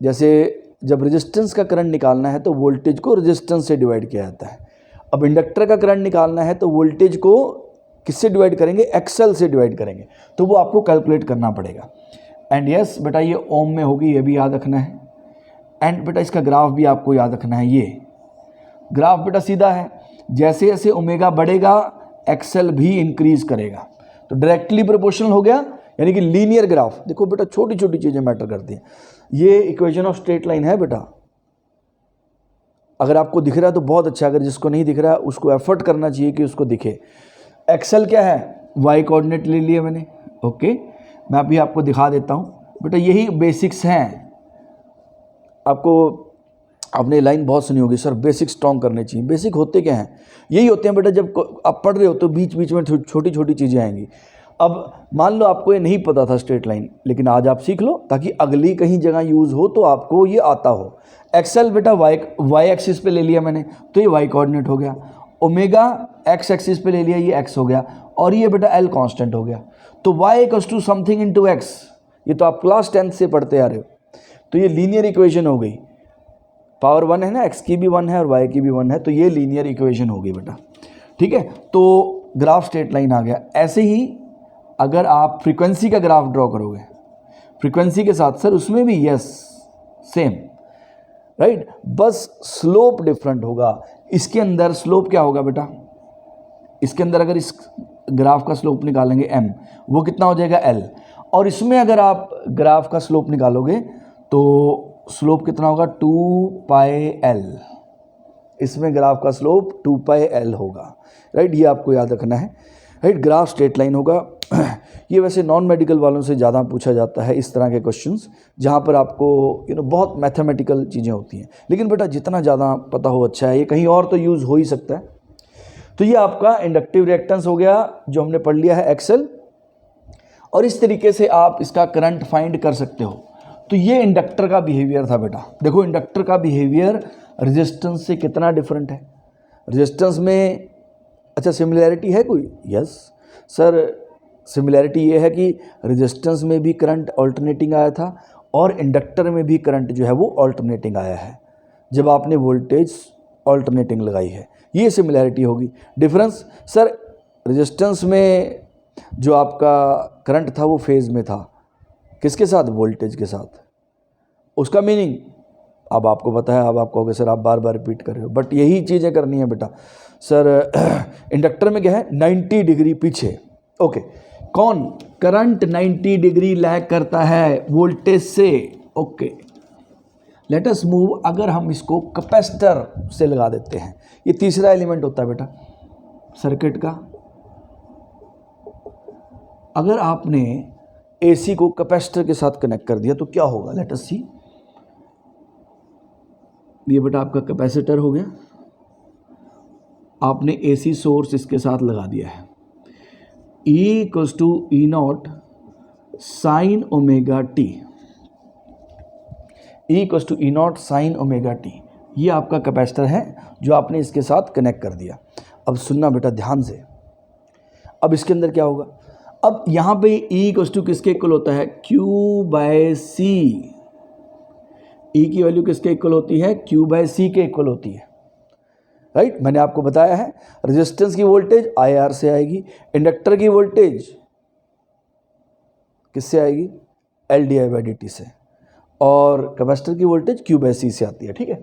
जैसे जब रेजिस्टेंस का करंट निकालना है तो वोल्टेज को रेजिस्टेंस से डिवाइड किया जाता है। अब इंडक्टर का करंट निकालना है तो वोल्टेज को किससे डिवाइड करेंगे, XL से डिवाइड करेंगे, तो वो आपको कैलकुलेट करना पड़ेगा। एंड यस बेटा ये ओम में होगी, ये भी याद रखना है। एंड बेटा इसका ग्राफ भी आपको याद रखना है। ये ग्राफ बेटा सीधा है, जैसे जैसे ओमेगा बढ़ेगा XL भी इंक्रीज करेगा, तो डायरेक्टली प्रोपोर्शनल हो गया, यानी कि लीनियर ग्राफ। देखो बेटा छोटी छोटी चीज़ें मैटर करती हैं। ये इक्वेशन ऑफ स्ट्रेट लाइन है बेटा, अगर आपको दिख रहा है तो बहुत अच्छा, अगर जिसको नहीं दिख रहा है उसको एफर्ट करना चाहिए कि उसको दिखे। एक्सेल क्या है, वाई कोऑर्डिनेट ले लिया मैंने, ओके। मैं अभी आपको दिखा देता हूँ बेटा, यही बेसिक्स हैं। आपको आपने लाइन बहुत सुनी होगी, सर बेसिक स्ट्रॉन्ग करने चाहिए। बेसिक होते क्या हैं, यही होते हैं बेटा, जब आप पढ़ रहे हो तो बीच बीच में छोटी छोटी चीज़ें आएंगी। अब मान लो आपको ये नहीं पता था स्ट्रेट लाइन, लेकिन आज आप सीख लो ताकि अगली कहीं जगह यूज़ हो तो आपको ये आता हो। एक्सेल बेटा वाई एक्सिस पे ले लिया मैंने तो ये वाई कोऑर्डिनेट हो गया, ओमेगा एक्स एक्सिस पे ले लिया ये एक्स हो गया, और ये बेटा एल कांस्टेंट हो गया। तो Y equals to something into X, ये तो आप क्लास 10th से पढ़ते आ रहे हो। तो ये लीनियर इक्वेशन हो गई, पावर 1 है ना, एक्स की भी 1 है और वाई की भी 1 है, तो ये लीनियर इक्वेशन हो गई बेटा, ठीक है। तो ग्राफ स्ट्रेट लाइन आ गया। ऐसे ही अगर आप फ्रीक्वेंसी का ग्राफ ड्रॉ करोगे, फ्रीक्वेंसी के साथ सर उसमें भी यस सेम, राइट, बस स्लोप डिफरेंट होगा। इसके अंदर स्लोप क्या होगा बेटा, इसके अंदर अगर इस ग्राफ का स्लोप निकालेंगे m, वो कितना हो जाएगा l, और इसमें अगर आप ग्राफ का स्लोप निकालोगे तो स्लोप कितना होगा 2πl, इसमें ग्राफ का स्लोप 2πl होगा, राइट। ये आपको याद रखना है, राइट। ग्राफ स्ट्रेट लाइन होगा। ये वैसे नॉन मेडिकल वालों से ज़्यादा पूछा जाता है इस तरह के क्वेश्चंस, जहाँ पर आपको बहुत मैथमेटिकल चीज़ें होती हैं, लेकिन बेटा जितना ज़्यादा पता हो अच्छा है। ये कहीं और तो यूज़ हो ही सकता है। तो ये आपका इंडक्टिव रिएक्टेंस हो गया जो हमने पढ़ लिया है एक्सेल, और इस तरीके से आप इसका करंट फाइंड कर सकते हो। तो ये इंडक्टर का बिहेवियर था बेटा। देखो इंडक्टर का बिहेवियर रेजिस्टेंस से कितना डिफरेंट है। रेजिस्टेंस में अच्छा सिमिलैरिटी है कोई, यस सर, सिमिलैरिटी ये है कि रेजिस्टेंस में भी करंट ऑल्टरनेटिंग आया था और इंडक्टर में भी करंट जो है वो ऑल्टरनेटिंग आया है जब आपने वोल्टेज ऑल्टरनेटिंग लगाई है। ये सिमिलैरिटी होगी। डिफरेंस सर, रेजिस्टेंस में जो आपका करंट था वो फेज़ में था, किसके साथ, वोल्टेज के साथ। उसका मीनिंग अब आपको पता है, अब आप कहोगे सर आप बार बार रिपीट कर रहे हो, बट यही चीज़ें करनी है बेटा। सर इंडक्टर में क्या है, 90 डिग्री पीछे, ओके। कौन, करंट 90 डिग्री लैग करता है वोल्टेज से, ओके। लेट अस मूव, अगर हम इसको कैपेसिटर से लगा देते हैं, ये तीसरा एलिमेंट होता है बेटा सर्किट का। अगर आपने एसी को कैपेसिटर के साथ कनेक्ट कर दिया तो क्या होगा, लेट अस सी। ये बेटा आपका कैपेसिटर हो गया, आपने एसी सोर्स इसके साथ लगा दिया है। E equals to E naught sine omega T, E equals to E naught sine omega T, ये आपका कैपेसिटर है जो आपने इसके साथ कनेक्ट कर दिया। अब सुनना बेटा ध्यान से, अब इसके अंदर क्या होगा, अब यहाँ पे E इक्वल्स टू किसके इक्वल होता है, Q/C। E की वैल्यू किसके इक्वल होती है, Q/C के इक्वल होती है, राइट। मैंने आपको बताया है रेजिस्टेंस की वोल्टेज IR से आएगी, इंडक्टर की वोल्टेज किससे आएगी, LdI/dt से, और कैपेसिटर की वोल्टेज Q/C से आती है, ठीक है।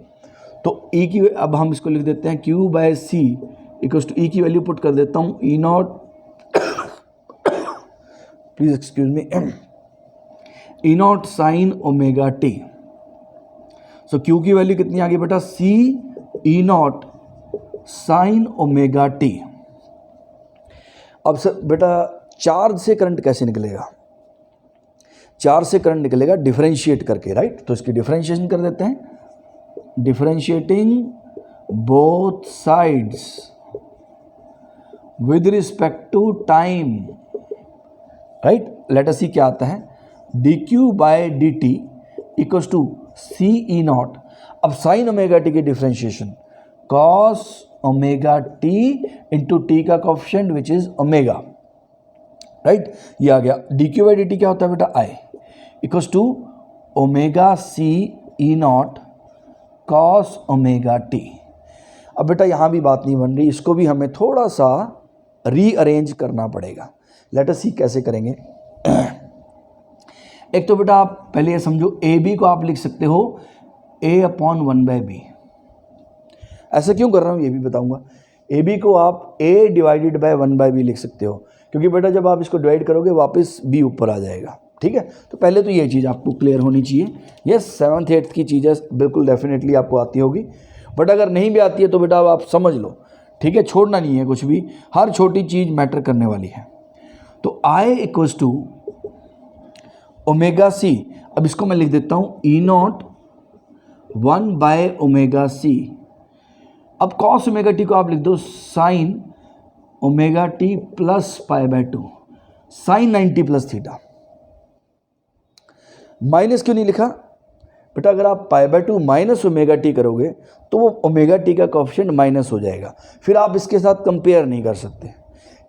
तो E की, अब हम इसको लिख देते हैं Q/C इक्वल्स टू, E की वैल्यू पुट कर देता हूँ E not, please excuse me, E not sine omega T. So Q की वैल्यू कितनी आ गई बेटा, C E not sine omega T. अब सर बेटा चार्ज से करंट कैसे निकलेगा, चार्ज से करंट निकलेगा डिफरेंशिएट करके, राइट। तो इसकी डिफरेंशिएशन कर देते हैं, differentiating both sides with respect to time, right. Let us see क्या आता है, dq/dt equals to C E naught. अब साइन ओमेगा टी की differentiation cos omega T into T का coefficient which is omega, right. ये आ गया। dq/dt क्या होता है बेटा, I equals to omega C E naught cos omega T. अब बेटा यहाँ भी बात नहीं बन रही, इसको भी हमें थोड़ा सा रीअरेंज करना पड़ेगा। लेट अस सी कैसे करेंगे। एक तो बेटा आप पहले ये समझो, ए बी को आप लिख सकते हो A/1/B। ऐसा क्यों कर रहा हूँ ये भी बताऊंगा। ए बी को आप A/1/B लिख सकते हो, क्योंकि बेटा जब आप इसको डिवाइड करोगे वापस B ऊपर आ जाएगा, ठीक है। तो पहले तो ये चीज़ आपको क्लियर होनी चाहिए। यस 7th 8th की चीज़ें बिल्कुल डेफिनेटली आपको आती होगी। बट अगर नहीं भी आती है तो बेटा आप समझ लो, ठीक है, छोड़ना नहीं है कुछ भी, हर छोटी चीज़ मैटर करने वाली है। तो I equals to omega C, अब इसको मैं लिख देता हूँ ई नॉट 1/ωc। अब कॉस ओमेगा टी को आप लिख दो sine omega T plus π/2, sine 90 plus theta. Minus क्यों नहीं लिखा बेटा? अगर आप π/2 माइनस ओमेगा टी करोगे तो वो ओमेगा टी का कोएफिशिएंट माइनस हो जाएगा, फिर आप इसके साथ कंपेयर नहीं कर सकते,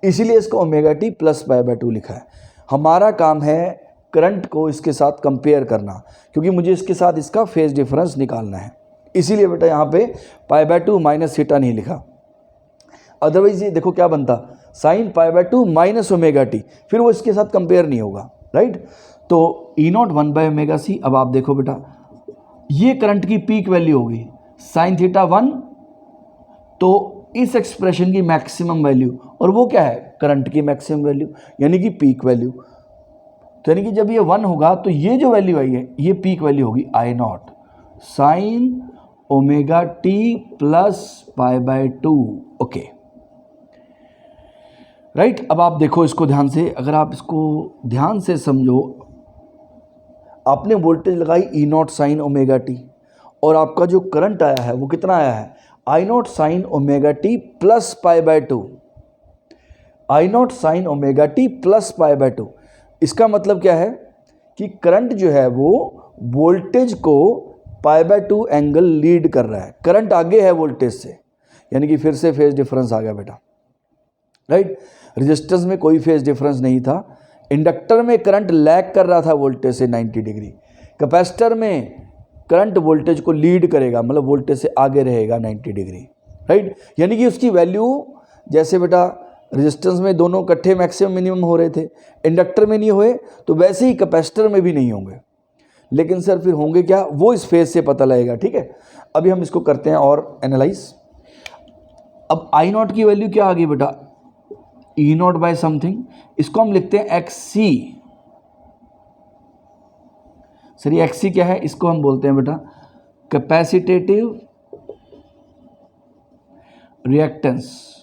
इसीलिए इसको ओमेगा टी प्लस π/2 लिखा है। हमारा काम है करंट को इसके साथ कंपेयर करना, क्योंकि मुझे इसके साथ इसका फेज डिफरेंस निकालना है, इसीलिए बेटा यहाँ पे π/2 माइनस थीटा नहीं लिखा। अदरवाइज ये देखो क्या बनता, साइन π/2 माइनस ओमेगा टी, फिर वो इसके साथ कंपेयर नहीं होगा, राइट। तो ई नॉट 1/ωc। अब आप देखो बेटा, ये करंट की पीक वैल्यू होगी साइन थीटा 1, तो इस एक्सप्रेशन की मैक्सिमम वैल्यू, और वो क्या है? करंट की मैक्सिमम वैल्यू, यानी कि पीक वैल्यू। तो यानी कि जब ये 1 होगा तो ये जो वैल्यू आई है ये पीक वैल्यू होगी I naught sine omega T plus π/2। Okay, right. अब आप देखो इसको ध्यान से, अगर आप इसको ध्यान से समझो, आपने वोल्टेज लगाई ई नॉट साइन ओमेगा टी, और आपका जो करंट आया है वो कितना आया है? I naught sine omega T plus π/2, I naught sine omega T plus π/2। इसका मतलब क्या है कि करंट जो है वो वोल्टेज को π/2 एंगल लीड कर रहा है, करंट आगे है वोल्टेज से, यानी कि फिर से फेज डिफरेंस आ गया बेटा, राइट। रेजिस्टेंस में कोई फेज डिफरेंस नहीं था, इंडक्टर में करंट लैग कर रहा था वोल्टेज से 90 डिग्री, कैपेसिटर में करंट वोल्टेज को लीड करेगा, मतलब वोल्टेज से आगे रहेगा 90 डिग्री, राइट। यानी कि उसकी वैल्यू, जैसे बेटा रेजिस्टेंस में दोनों इकट्ठे मैक्सिमम मिनिमम हो रहे थे, इंडक्टर में नहीं हुए, तो वैसे ही कैपेसिटर में भी नहीं होंगे, लेकिन सर फिर होंगे क्या, वो इस फेज से पता लगेगा, ठीक है। अभी हम इसको करते हैं और एनालाइज। अब आई नॉट की वैल्यू क्या आ गई बेटा? ई नॉट बाय समथिंग, इसको हम लिखते हैं एक्स सी। सर ये एक्स सी क्या है? इसको हम बोलते हैं बेटा capacitive reactance.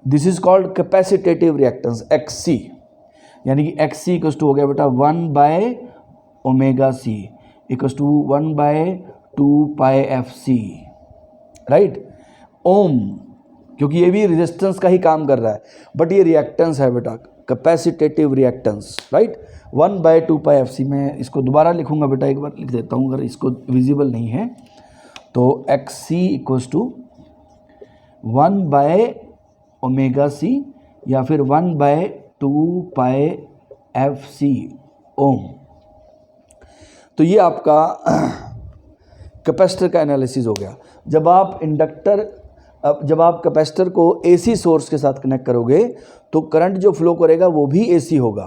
This is called capacitive reactance X C, यानी कि एक्स सी इक्वल्स टू हो गया बेटा 1/ωc equals to 1/2πfc, right. ओम, क्योंकि ये भी रेजिस्टेंस का ही काम कर रहा है, बट ये रिएक्टेंस है बेटा, कैपेसिटेटिव रिएक्टेंस, राइट। 1/2πfc। मैं इसको दोबारा लिखूंगा बेटा, एक बार लिख देता हूँ अगर इसको विजिबल नहीं है तो, x C equals to 1/ωc या फिर 1/2πfc ओम। तो ये आपका कैपेसिटर का एनालिसिस हो गया। जब आप कैपेसिटर को एसी सोर्स के साथ कनेक्ट करोगे तो करंट जो फ्लो करेगा वो भी एसी होगा,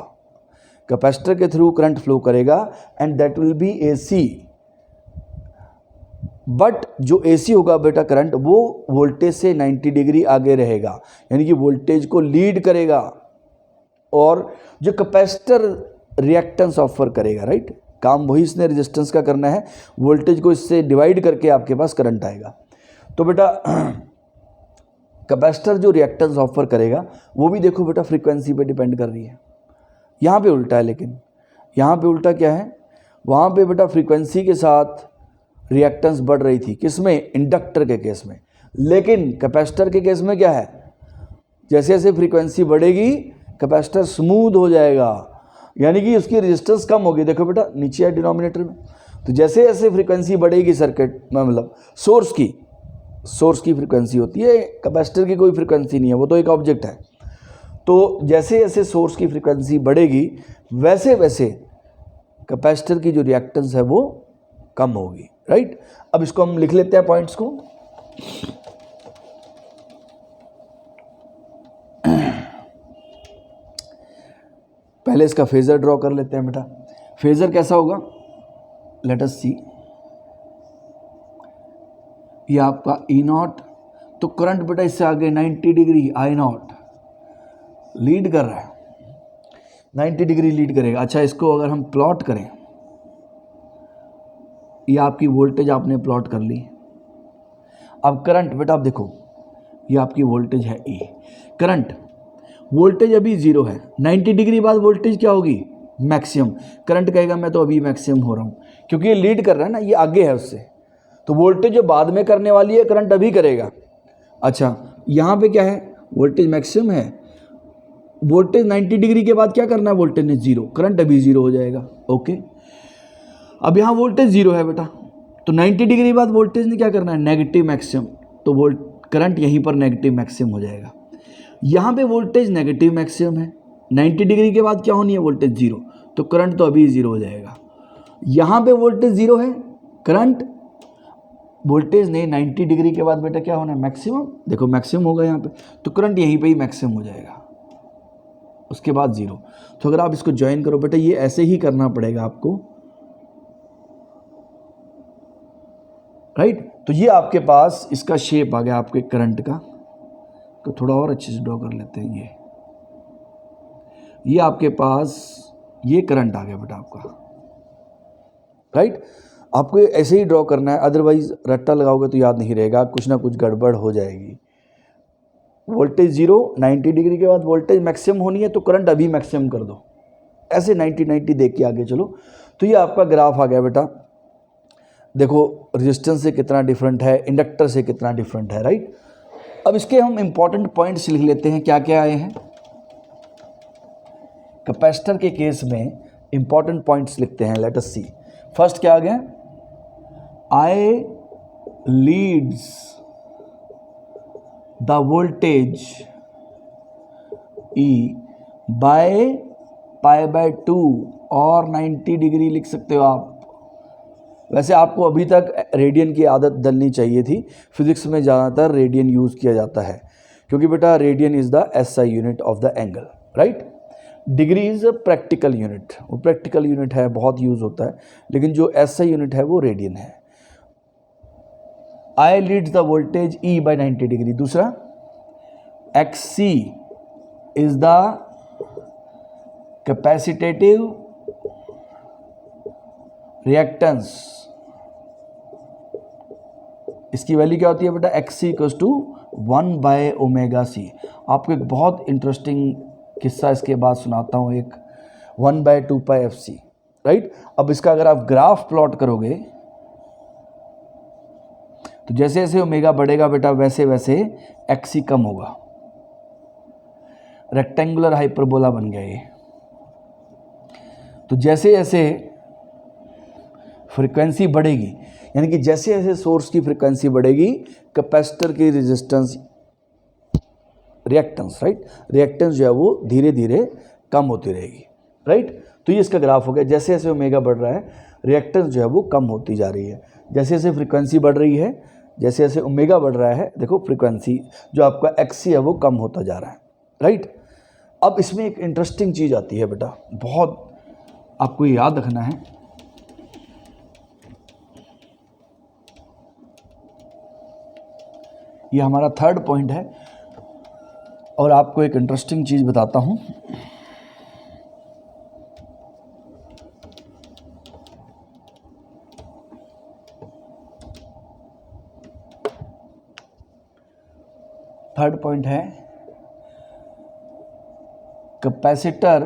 कैपेसिटर के थ्रू करंट फ्लो करेगा and that will be AC. But जो एसी होगा बेटा करंट, वो वोल्टेज से 90 डिग्री आगे रहेगा, यानी कि वोल्टेज को लीड करेगा, और जो कैपेसिटर रिएक्टेंस ऑफर करेगा, राइट। काम वही इसने रेजिस्टेंस का करना है, वोल्टेज को इससे डिवाइड करके आपके पास करंट आएगा। तो बेटा कैपेसिटर जो रिएक्टेंस ऑफर करेगा वो भी देखो बेटा फ्रीक्वेंसी पे डिपेंड कर रही है। यहाँ पे उल्टा है, लेकिन यहाँ पे उल्टा क्या है, वहाँ पे बेटा फ्रीक्वेंसी के साथ रिएक्टेंस बढ़ रही थी, किसमें? इंडक्टर के केस में। लेकिन कैपेसिटर के केस में क्या है, जैसे जैसे फ्रीक्वेंसी बढ़ेगी कैपेसिटर स्मूथ हो जाएगा, यानी कि उसकी रेजिस्टेंस कम होगी। देखो बेटा नीचे है डिनोमिनेटर में, तो जैसे जैसे फ्रीक्वेंसी बढ़ेगी सर्किट में, मतलब सोर्स की फ्रीक्वेंसी होती है, कैपेसिटर की कोई फ्रीक्वेंसी नहीं है, वो तो एक ऑब्जेक्ट है। तो जैसे जैसे सोर्स की फ्रीक्वेंसी बढ़ेगी वैसे वैसे कैपेसिटर की जो रिएक्टेंस है वो कम होगी, राइट। अब इसको हम लिख लेते हैं पॉइंट्स को। पहले इसका फेजर ड्रॉ कर लेते हैं बेटा। फेजर कैसा होगा, लेट अस सी। ये आपका ई नॉट, तो करंट बेटा इससे आगे 90 डिग्री आई नॉट लीड कर रहा है, 90 डिग्री लीड करेगा। अच्छा, इसको अगर हम प्लॉट करें ये आपकी वोल्टेज आपने प्लॉट कर ली। अब करंट बेटा आप देखो, ये आपकी वोल्टेज है E। करंट, वोल्टेज अभी 0 है, 90 डिग्री बाद वोल्टेज क्या होगी? मैक्सिमम। करंट कहेगा मैं तो अभी मैक्सिमम हो रहा हूँ, क्योंकि ये लीड कर रहा है ना, ये आगे है उससे, तो वोल्टेज जो बाद में करने वाली है करंट अभी करेगा। अच्छा, यहाँ पे क्या है? वोल्टेज मैक्सिमम है, वोल्टेज 90 डिग्री के बाद क्या करना है? वोल्टेज ने 0, करंट अभी 0 हो जाएगा। ओके, अब यहाँ वोल्टेज 0 है बेटा, तो 90 डिग्री बाद वोल्टेज ने क्या करना है? नेगेटिव मैक्सिमम, तो करंट यहीं पर नेगेटिव मैक्सिमम हो जाएगा। यहाँ पे वोल्टेज नेगेटिव मैक्सिमम है, 90 डिग्री के बाद क्या होनी है? वोल्टेज 0, तो करंट तो अभी 0 हो जाएगा। यहाँ पे वोल्टेज 0 है, करंट, वोल्टेज ने 90 डिग्री के बाद बेटा क्या होना है? मैक्सिमम। देखो मैक्सिमम होगा यहाँ पे, तो करंट यहीं पे ही मैक्सिमम हो जाएगा, उसके बाद 0। तो अगर आप इसको ज्वाइन करो बेटा, ये ऐसे ही करना पड़ेगा आपको, राइट। तो ये आपके पास इसका शेप आ गया आपके करंट का, तो थोड़ा और अच्छे से ड्रॉ कर लेते हैं। ये आपके पास ये करंट आ गया बेटा आपका, राइट। आपको ऐसे ही ड्रॉ करना है, अदरवाइज रट्टा लगाओगे तो याद नहीं रहेगा, कुछ ना कुछ गड़बड़ हो जाएगी। वोल्टेज 0, 90 डिग्री के बाद वोल्टेज मैक्सिमम होनी है, तो करंट अभी मैक्सिमम कर दो, ऐसे 90-90 देख के आगे चलो। तो ये आपका ग्राफ आ गया बेटा। देखो रेजिस्टेंस से कितना डिफरेंट है, इंडक्टर से कितना डिफरेंट है, राइट। अब इसके हम इंपॉर्टेंट पॉइंट्स लिख लेते हैं, क्या क्या आए हैं। कैपेसिटर के केस में इंपॉर्टेंट पॉइंट्स लिखते हैं, लेट अस सी। फर्स्ट क्या आ गया? I leads the voltage E by π/2 और 90 डिग्री लिख सकते हो आप। वैसे आपको अभी तक रेडियन की आदत डलनी चाहिए थी, फिजिक्स में ज़्यादातर रेडियन यूज़ किया जाता है, क्योंकि बेटा radian is the SI unit of the angle, right. Degree is a practical unit, वो प्रैक्टिकल यूनिट है, बहुत यूज़ होता है, लेकिन जो SI यूनिट है वो रेडियन है। I leads the voltage E by 90 degree. दूसरा XC is the capacitive reactance। इसकी वैल्यू क्या होती है बेटा? XC equals to 1/ωc। आपको एक बहुत इंटरेस्टिंग किस्सा इसके बाद सुनाता हूँ, एक 1/2πfc, राइट। अब इसका अगर आप ग्राफ प्लॉट करोगे तो जैसे जैसे ओमेगा बढ़ेगा बेटा, वैसे वैसे XC कम होगा। रेक्टेंगुलर हाइपरबोला बन गया ये। तो जैसे जैसे फ्रीक्वेंसी बढ़ेगी, यानी कि जैसे जैसे सोर्स की फ्रीक्वेंसी बढ़ेगी, कैपेसिटर की रेजिस्टेंस, रिएक्टेंस, राइट, रिएक्टेंस जो है वो धीरे धीरे कम होती रहेगी, राइट। तो ये इसका ग्राफ हो गया, जैसे जैसे ओमेगा बढ़ रहा है रिएक्टेंस जो है वो कम होती जा रही है, जैसे जैसे फ्रीक्वेंसी बढ़ रही है, जैसे जैसे ओमेगा बढ़ रहा है, देखो फ्रीक्वेंसी जो आपका XC है वो कम होता जा रहा है, राइट। अब इसमें एक इंटरेस्टिंग चीज़ आती है बेटा, बहुत आपको याद रखना है। ये हमारा थर्ड पॉइंट है, और आपको एक इंटरेस्टिंग चीज़ बताता हूँ। थर्ड पॉइंट है कैपेसिटर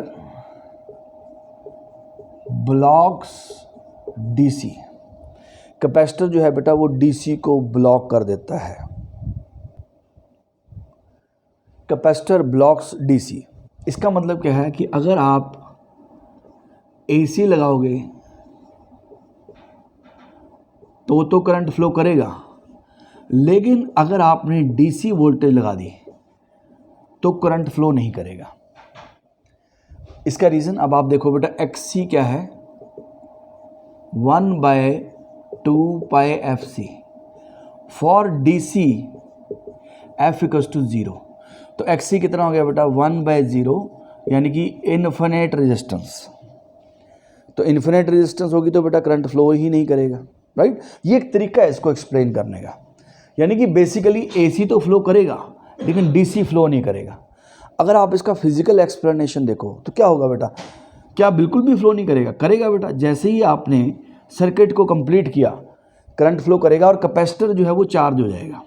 ब्लॉक्स DC। कैपेसिटर जो है बेटा वो DC को ब्लॉक कर देता है। कैपेसिटर ब्लॉक्स DC, इसका मतलब क्या है कि अगर आप AC लगाओगे तो करंट फ्लो करेगा, लेकिन अगर आपने DC वोल्टेज लगा दी तो करंट फ्लो नहीं करेगा। इसका रीज़न अब आप देखो बेटा, XC क्या है? 1/2πfc। For DC F equals to 0। तो XC कितना हो गया बेटा? 1/0, यानी कि इन्फिनिट रेजिस्टेंस। तो इन्फिनिट रेजिस्टेंस होगी तो बेटा करंट फ्लो ही नहीं करेगा, राइट। ये एक तरीका है इसको एक्सप्लेन करने का, यानी कि बेसिकली AC तो फ्लो करेगा लेकिन DC फ्लो नहीं करेगा। अगर आप इसका फिजिकल एक्सप्लेनेशन देखो तो क्या होगा बेटा? क्या बिल्कुल भी फ्लो नहीं करेगा? करेगा बेटा। जैसे ही आपने सर्किट को कंप्लीट किया, करंट फ्लो करेगा और कैपेसिटर जो है वो चार्ज हो जाएगा।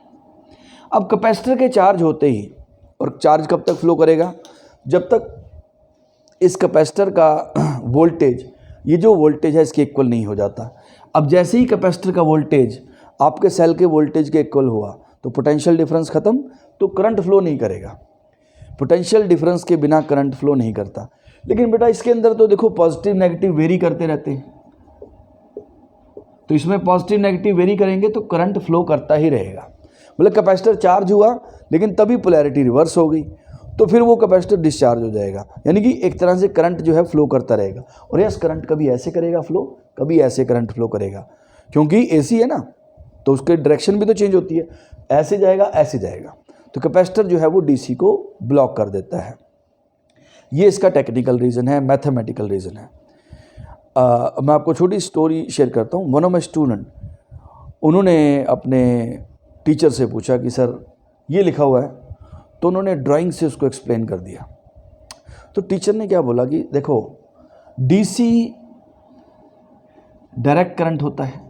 अब कैपेसिटर के चार्ज होते ही, और चार्ज कब तक फ्लो करेगा, जब तक इस कैपेसिटर का वोल्टेज, ये जो वोल्टेज है इसके इक्वल नहीं हो जाता। अब जैसे ही कैपेसिटर का वोल्टेज आपके सेल के वोल्टेज के इक्वल हुआ तो पोटेंशियल डिफरेंस ख़त्म, तो करंट फ्लो नहीं करेगा। पोटेंशियल डिफरेंस के बिना करंट फ्लो नहीं करता। लेकिन बेटा इसके अंदर तो देखो पॉजिटिव नेगेटिव वेरी करते रहते हैं, तो इसमें पॉजिटिव नेगेटिव वेरी करेंगे तो करंट फ्लो करता ही रहेगा। मतलब कैपेसिटर चार्ज हुआ लेकिन तभी पोलैरिटी रिवर्स हो गई, तो फिर वो कैपेसिटर डिस्चार्ज हो जाएगा, यानी कि एक तरह से करंट जो है फ्लो करता रहेगा। और यस, करंट कभी ऐसे करेगा फ्लो, कभी ऐसे करंट फ्लो करेगा, क्योंकि एसी है ना, तो उसके डायरेक्शन भी तो चेंज होती है, ऐसे जाएगा ऐसे जाएगा, तो कैपेसिटर जो है वो डीसी को ब्लॉक कर देता है। ये इसका टेक्निकल रीज़न है, मैथमेटिकल रीज़न है। मैं आपको छोटी स्टोरी शेयर करता हूँ। वन ऑफ माई स्टूडेंट, उन्होंने अपने टीचर से पूछा कि सर ये लिखा हुआ है, तो उन्होंने ड्राइंग से उसको एक्सप्लेन कर दिया। तो टीचर ने क्या बोला कि देखो डीसी डायरेक्ट करंट होता है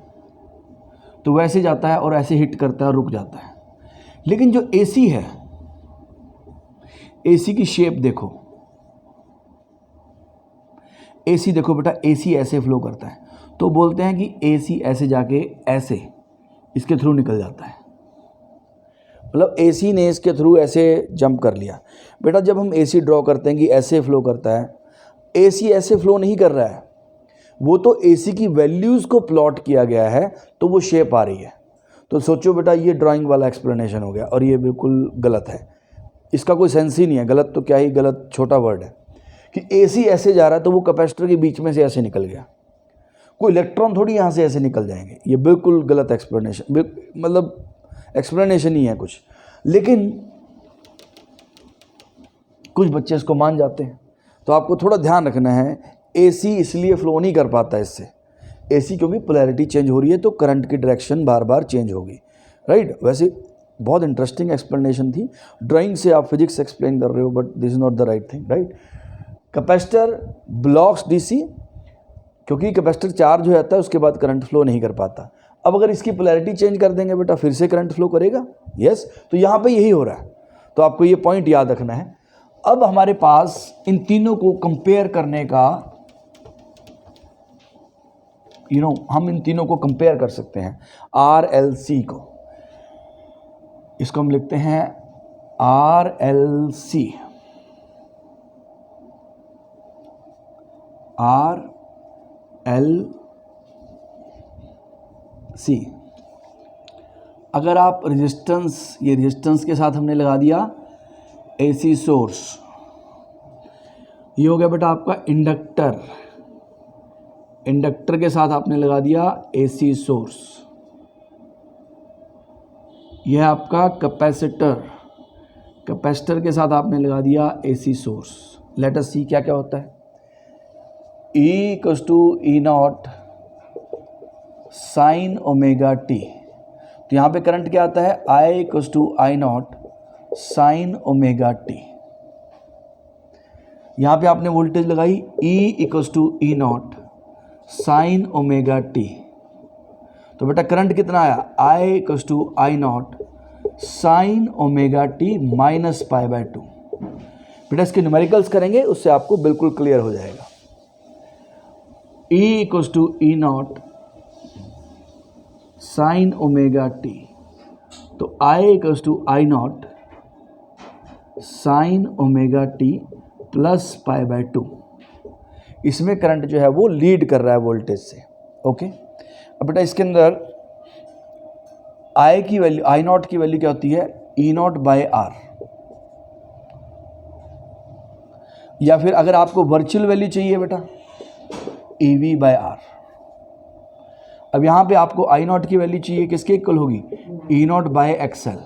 तो वैसे जाता है और ऐसे हिट करता है और रुक जाता है, लेकिन जो एसी है, एसी की शेप देखो, एसी देखो बेटा, एसी ऐसे फ्लो करता है, तो बोलते हैं कि एसी ऐसे जाके ऐसे इसके थ्रू निकल जाता है, मतलब एसी ने इसके थ्रू ऐसे जंप कर लिया। बेटा जब हम एसी ड्रॉ करते हैं कि ऐसे फ्लो करता है, एसी ऐसे फ्लो नहीं कर रहा है, वो तो एसी की वैल्यूज़ को प्लॉट किया गया है तो वो शेप आ रही है। तो सोचो बेटा ये ड्राइंग वाला एक्सप्लेनेशन हो गया, और ये बिल्कुल गलत है, इसका कोई सेंस ही नहीं है। गलत तो क्या ही, गलत छोटा वर्ड है कि एसी ऐसे जा रहा है तो वो कैपेसिटर के बीच में से ऐसे निकल गया, कोई इलेक्ट्रॉन थोड़ी यहाँ से ऐसे निकल जाएंगे। ये बिल्कुल गलत एक्सप्लेनेशन, मतलब एक्सप्लेनेशन ही है कुछ, लेकिन कुछ बच्चे इसको मान जाते हैं। तो आपको थोड़ा ध्यान रखना है, एसी इसलिए फ्लो नहीं कर पाता इससे, एसी क्योंकि पोलैरिटी चेंज हो रही है तो करंट की डायरेक्शन बार बार चेंज होगी, राइट। वैसे बहुत इंटरेस्टिंग एक्सप्लेनेशन थी, ड्राइंग से आप फिजिक्स एक्सप्लेन कर रहे हो, but this is not the right thing, right. Capacitor blocks DC, क्योंकि कैपेसिटर चार्ज हो जाता है उसके बाद करंट फ्लो नहीं कर पाता। अब अगर इसकी पोलैरिटी चेंज कर देंगे बेटा, फिर से करंट फ्लो करेगा, यस। तो यहाँ पे यही हो रहा है, तो आपको ये पॉइंट याद रखना है। अब हमारे पास इन तीनों को कंपेयर करने का, हम इन तीनों को कंपेयर कर सकते हैं। RLC को, इसको हम लिखते हैं RLC, RLC। अगर आप रेजिस्टेंस, ये रेजिस्टेंस के साथ हमने लगा दिया AC सोर्स, ये हो गया बेटा आपका इंडक्टर, इंडक्टर के साथ आपने लगा दिया AC सोर्स, यह है आपका कैपेसिटर, कैपेसिटर के साथ आपने लगा दिया AC source. Late us see क्या क्या होता है। E = E0 sin omega T, तो यहाँ पे करंट क्या आता है, I = I0 sin omega T. यहाँ पे आपने वोल्टेज लगाई E = E0 sin omega T, तो बेटा करंट कितना आया, I = I0 sin omega T -π/2। बेटा इसके न्यूमेरिकल्स करेंगे, उससे आपको बिल्कुल क्लियर हो जाएगा। E = E0 sin omega T, तो I = I0 sin omega T +π/2। इसमें करंट जो है वो लीड कर रहा है वोल्टेज से, ओके। अब बेटा इसके अंदर I की वैल्यू, I0 की वैल्यू क्या होती है, E0/R, या फिर अगर आपको वर्चुअल वैल्यू चाहिए बेटा EV/R। अब यहाँ पे आपको I0 की वैल्यू चाहिए, किसके इक्वल होगी, E0/XL,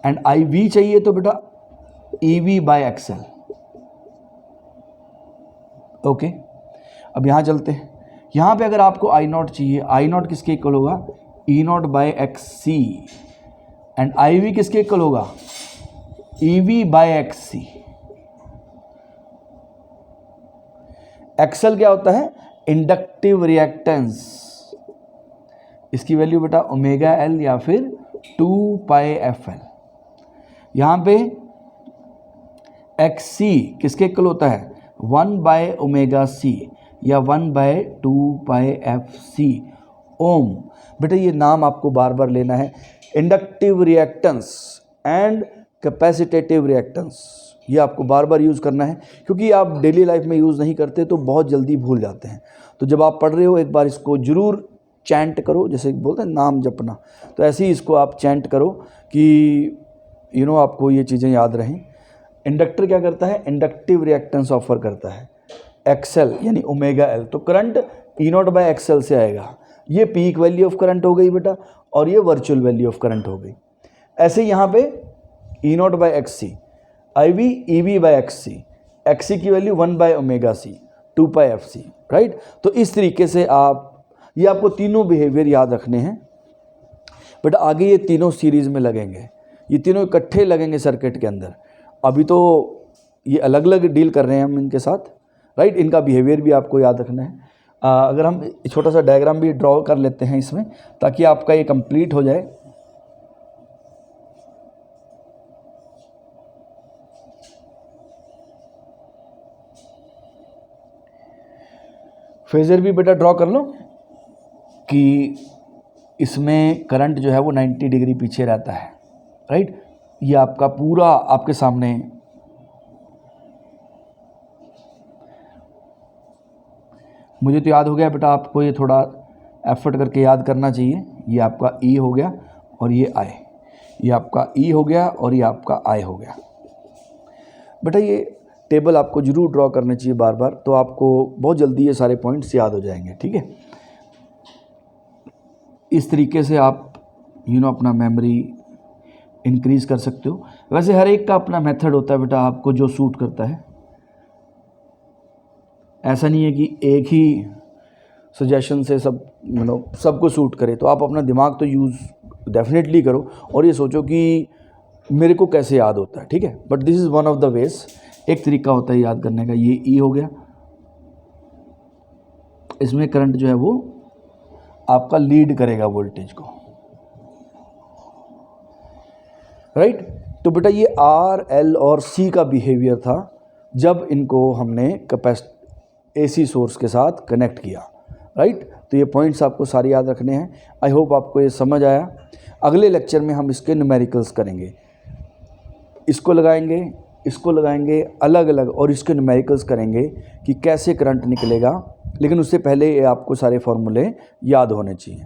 एंड IV चाहिए तो बेटा EV/XL, ओके। अब यहाँ चलते हैं, यहाँ पे अगर आपको I0 चाहिए, I0 किसके इक्वल होगा, E0/XC, एंड IV किसके इक्वल होगा, EV/XC। एक्सल क्या होता है, इंडक्टिव रिएक्टेंस, इसकी वैल्यू बेटा ओमेगा एल या फिर 2 पाई एफ एल। यहाँ पे एक्स सी किसके इक्वल होता है, 1 बाय ओमेगा सी या 1 बाय 2 पाई एफ सी ओम। बेटा ये नाम आपको बार बार लेना है, इंडक्टिव रिएक्टेंस एंड कैपेसिटेटिव रिएक्टेंस, ये आपको बार बार यूज़ करना है, क्योंकि आप डेली लाइफ में यूज़ नहीं करते तो बहुत जल्दी भूल जाते हैं। तो जब आप पढ़ रहे हो एक बार इसको ज़रूर चैंट करो, जैसे बोलते हैं नाम जपना, तो ऐसे ही इसको आप चैंट करो कि आपको ये चीज़ें याद रहें। इंडक्टर क्या करता है, इंडक्टिव रिएक्टेंस ऑफर करता है, एक्सएल यानी ओमेगा एल, तो current E naught by XL से आएगा। ये पीक वैल्यू ऑफ करंट हो गई बेटा, और ये वर्चुअल वैल्यू ऑफ करंट हो गई। ऐसे यहाँ पे E naught by X C, I V E V by X C की value 1 by omega C 2 pi F C, right. तो इस तरीके से ये आपको तीनों बिहेवियर याद रखने हैं। बट आगे ये तीनों सीरीज़ में लगेंगे, ये तीनों इकट्ठे लगेंगे सर्किट के अंदर। अभी तो ये अलग अलग डील कर रहे हैं हम इनके साथ, राइट। इनका बिहेवियर भी आपको याद रखना है। अगर हम छोटा सा डायग्राम भी ड्रॉ कर लेते हैं इसमें, ताकि आपका ये कंप्लीट हो जाए। फेजर भी बेटा ड्रॉ कर लो कि इसमें करंट जो है वो 90 डिग्री पीछे रहता है, राइट। ये आपका पूरा आपके सामने मुझे तो याद हो गया बेटा, आपको ये थोड़ा एफर्ट करके याद करना चाहिए। ये आपका ई हो गया और ये आई, ये आपका ई हो गया और ये आपका आई हो गया। बेटा ये टेबल आपको जरूर ड्रॉ करना चाहिए बार बार, तो आपको बहुत जल्दी ये सारे पॉइंट्स याद हो जाएंगे, ठीक है। इस तरीके से आप अपना मेमोरी इंक्रीज़ कर सकते हो। वैसे हर एक का अपना मेथड होता है बेटा, आपको जो सूट करता है। ऐसा नहीं है कि एक ही सजेशन से सबको सूट करे। तो आप अपना दिमाग तो यूज़ डेफिनेटली करो और ये सोचो कि मेरे को कैसे याद होता है, ठीक है। But this is one of the ways, एक तरीका होता है याद करने का। ये ई हो गया, इसमें करंट जो है वो आपका लीड करेगा वोल्टेज को, राइट। तो बेटा ये आर एल और सी का बिहेवियर था जब इनको हमने एसी सोर्स के साथ कनेक्ट किया, राइट। तो ये पॉइंट्स आपको सारे याद रखने हैं। आई होप आपको ये समझ आया। अगले लेक्चर में हम इसके न्यूमेरिकल्स करेंगे, इसको लगाएंगे अलग अलग, और इसके न्यूमेरिकल्स करेंगे कि कैसे करंट निकलेगा। लेकिन उससे पहले ये आपको सारे फॉर्मूले याद होने चाहिए।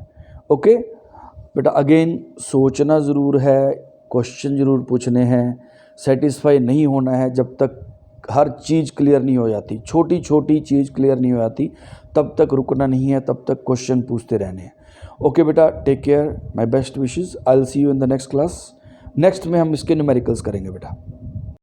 ओके बेटा, अगेन सोचना ज़रूर है, क्वेश्चन ज़रूर पूछने हैं, सेटिस्फाई नहीं होना है जब तक हर चीज़ क्लियर नहीं हो जाती। छोटी छोटी चीज़ क्लियर नहीं हो जाती तब तक रुकना नहीं है, तब तक क्वेश्चन पूछते रहने हैं। ओके बेटा, take care, my best wishes, I will see you in the next class. Next में हम इसके न्यूमेरिकल्स करेंगे बेटा।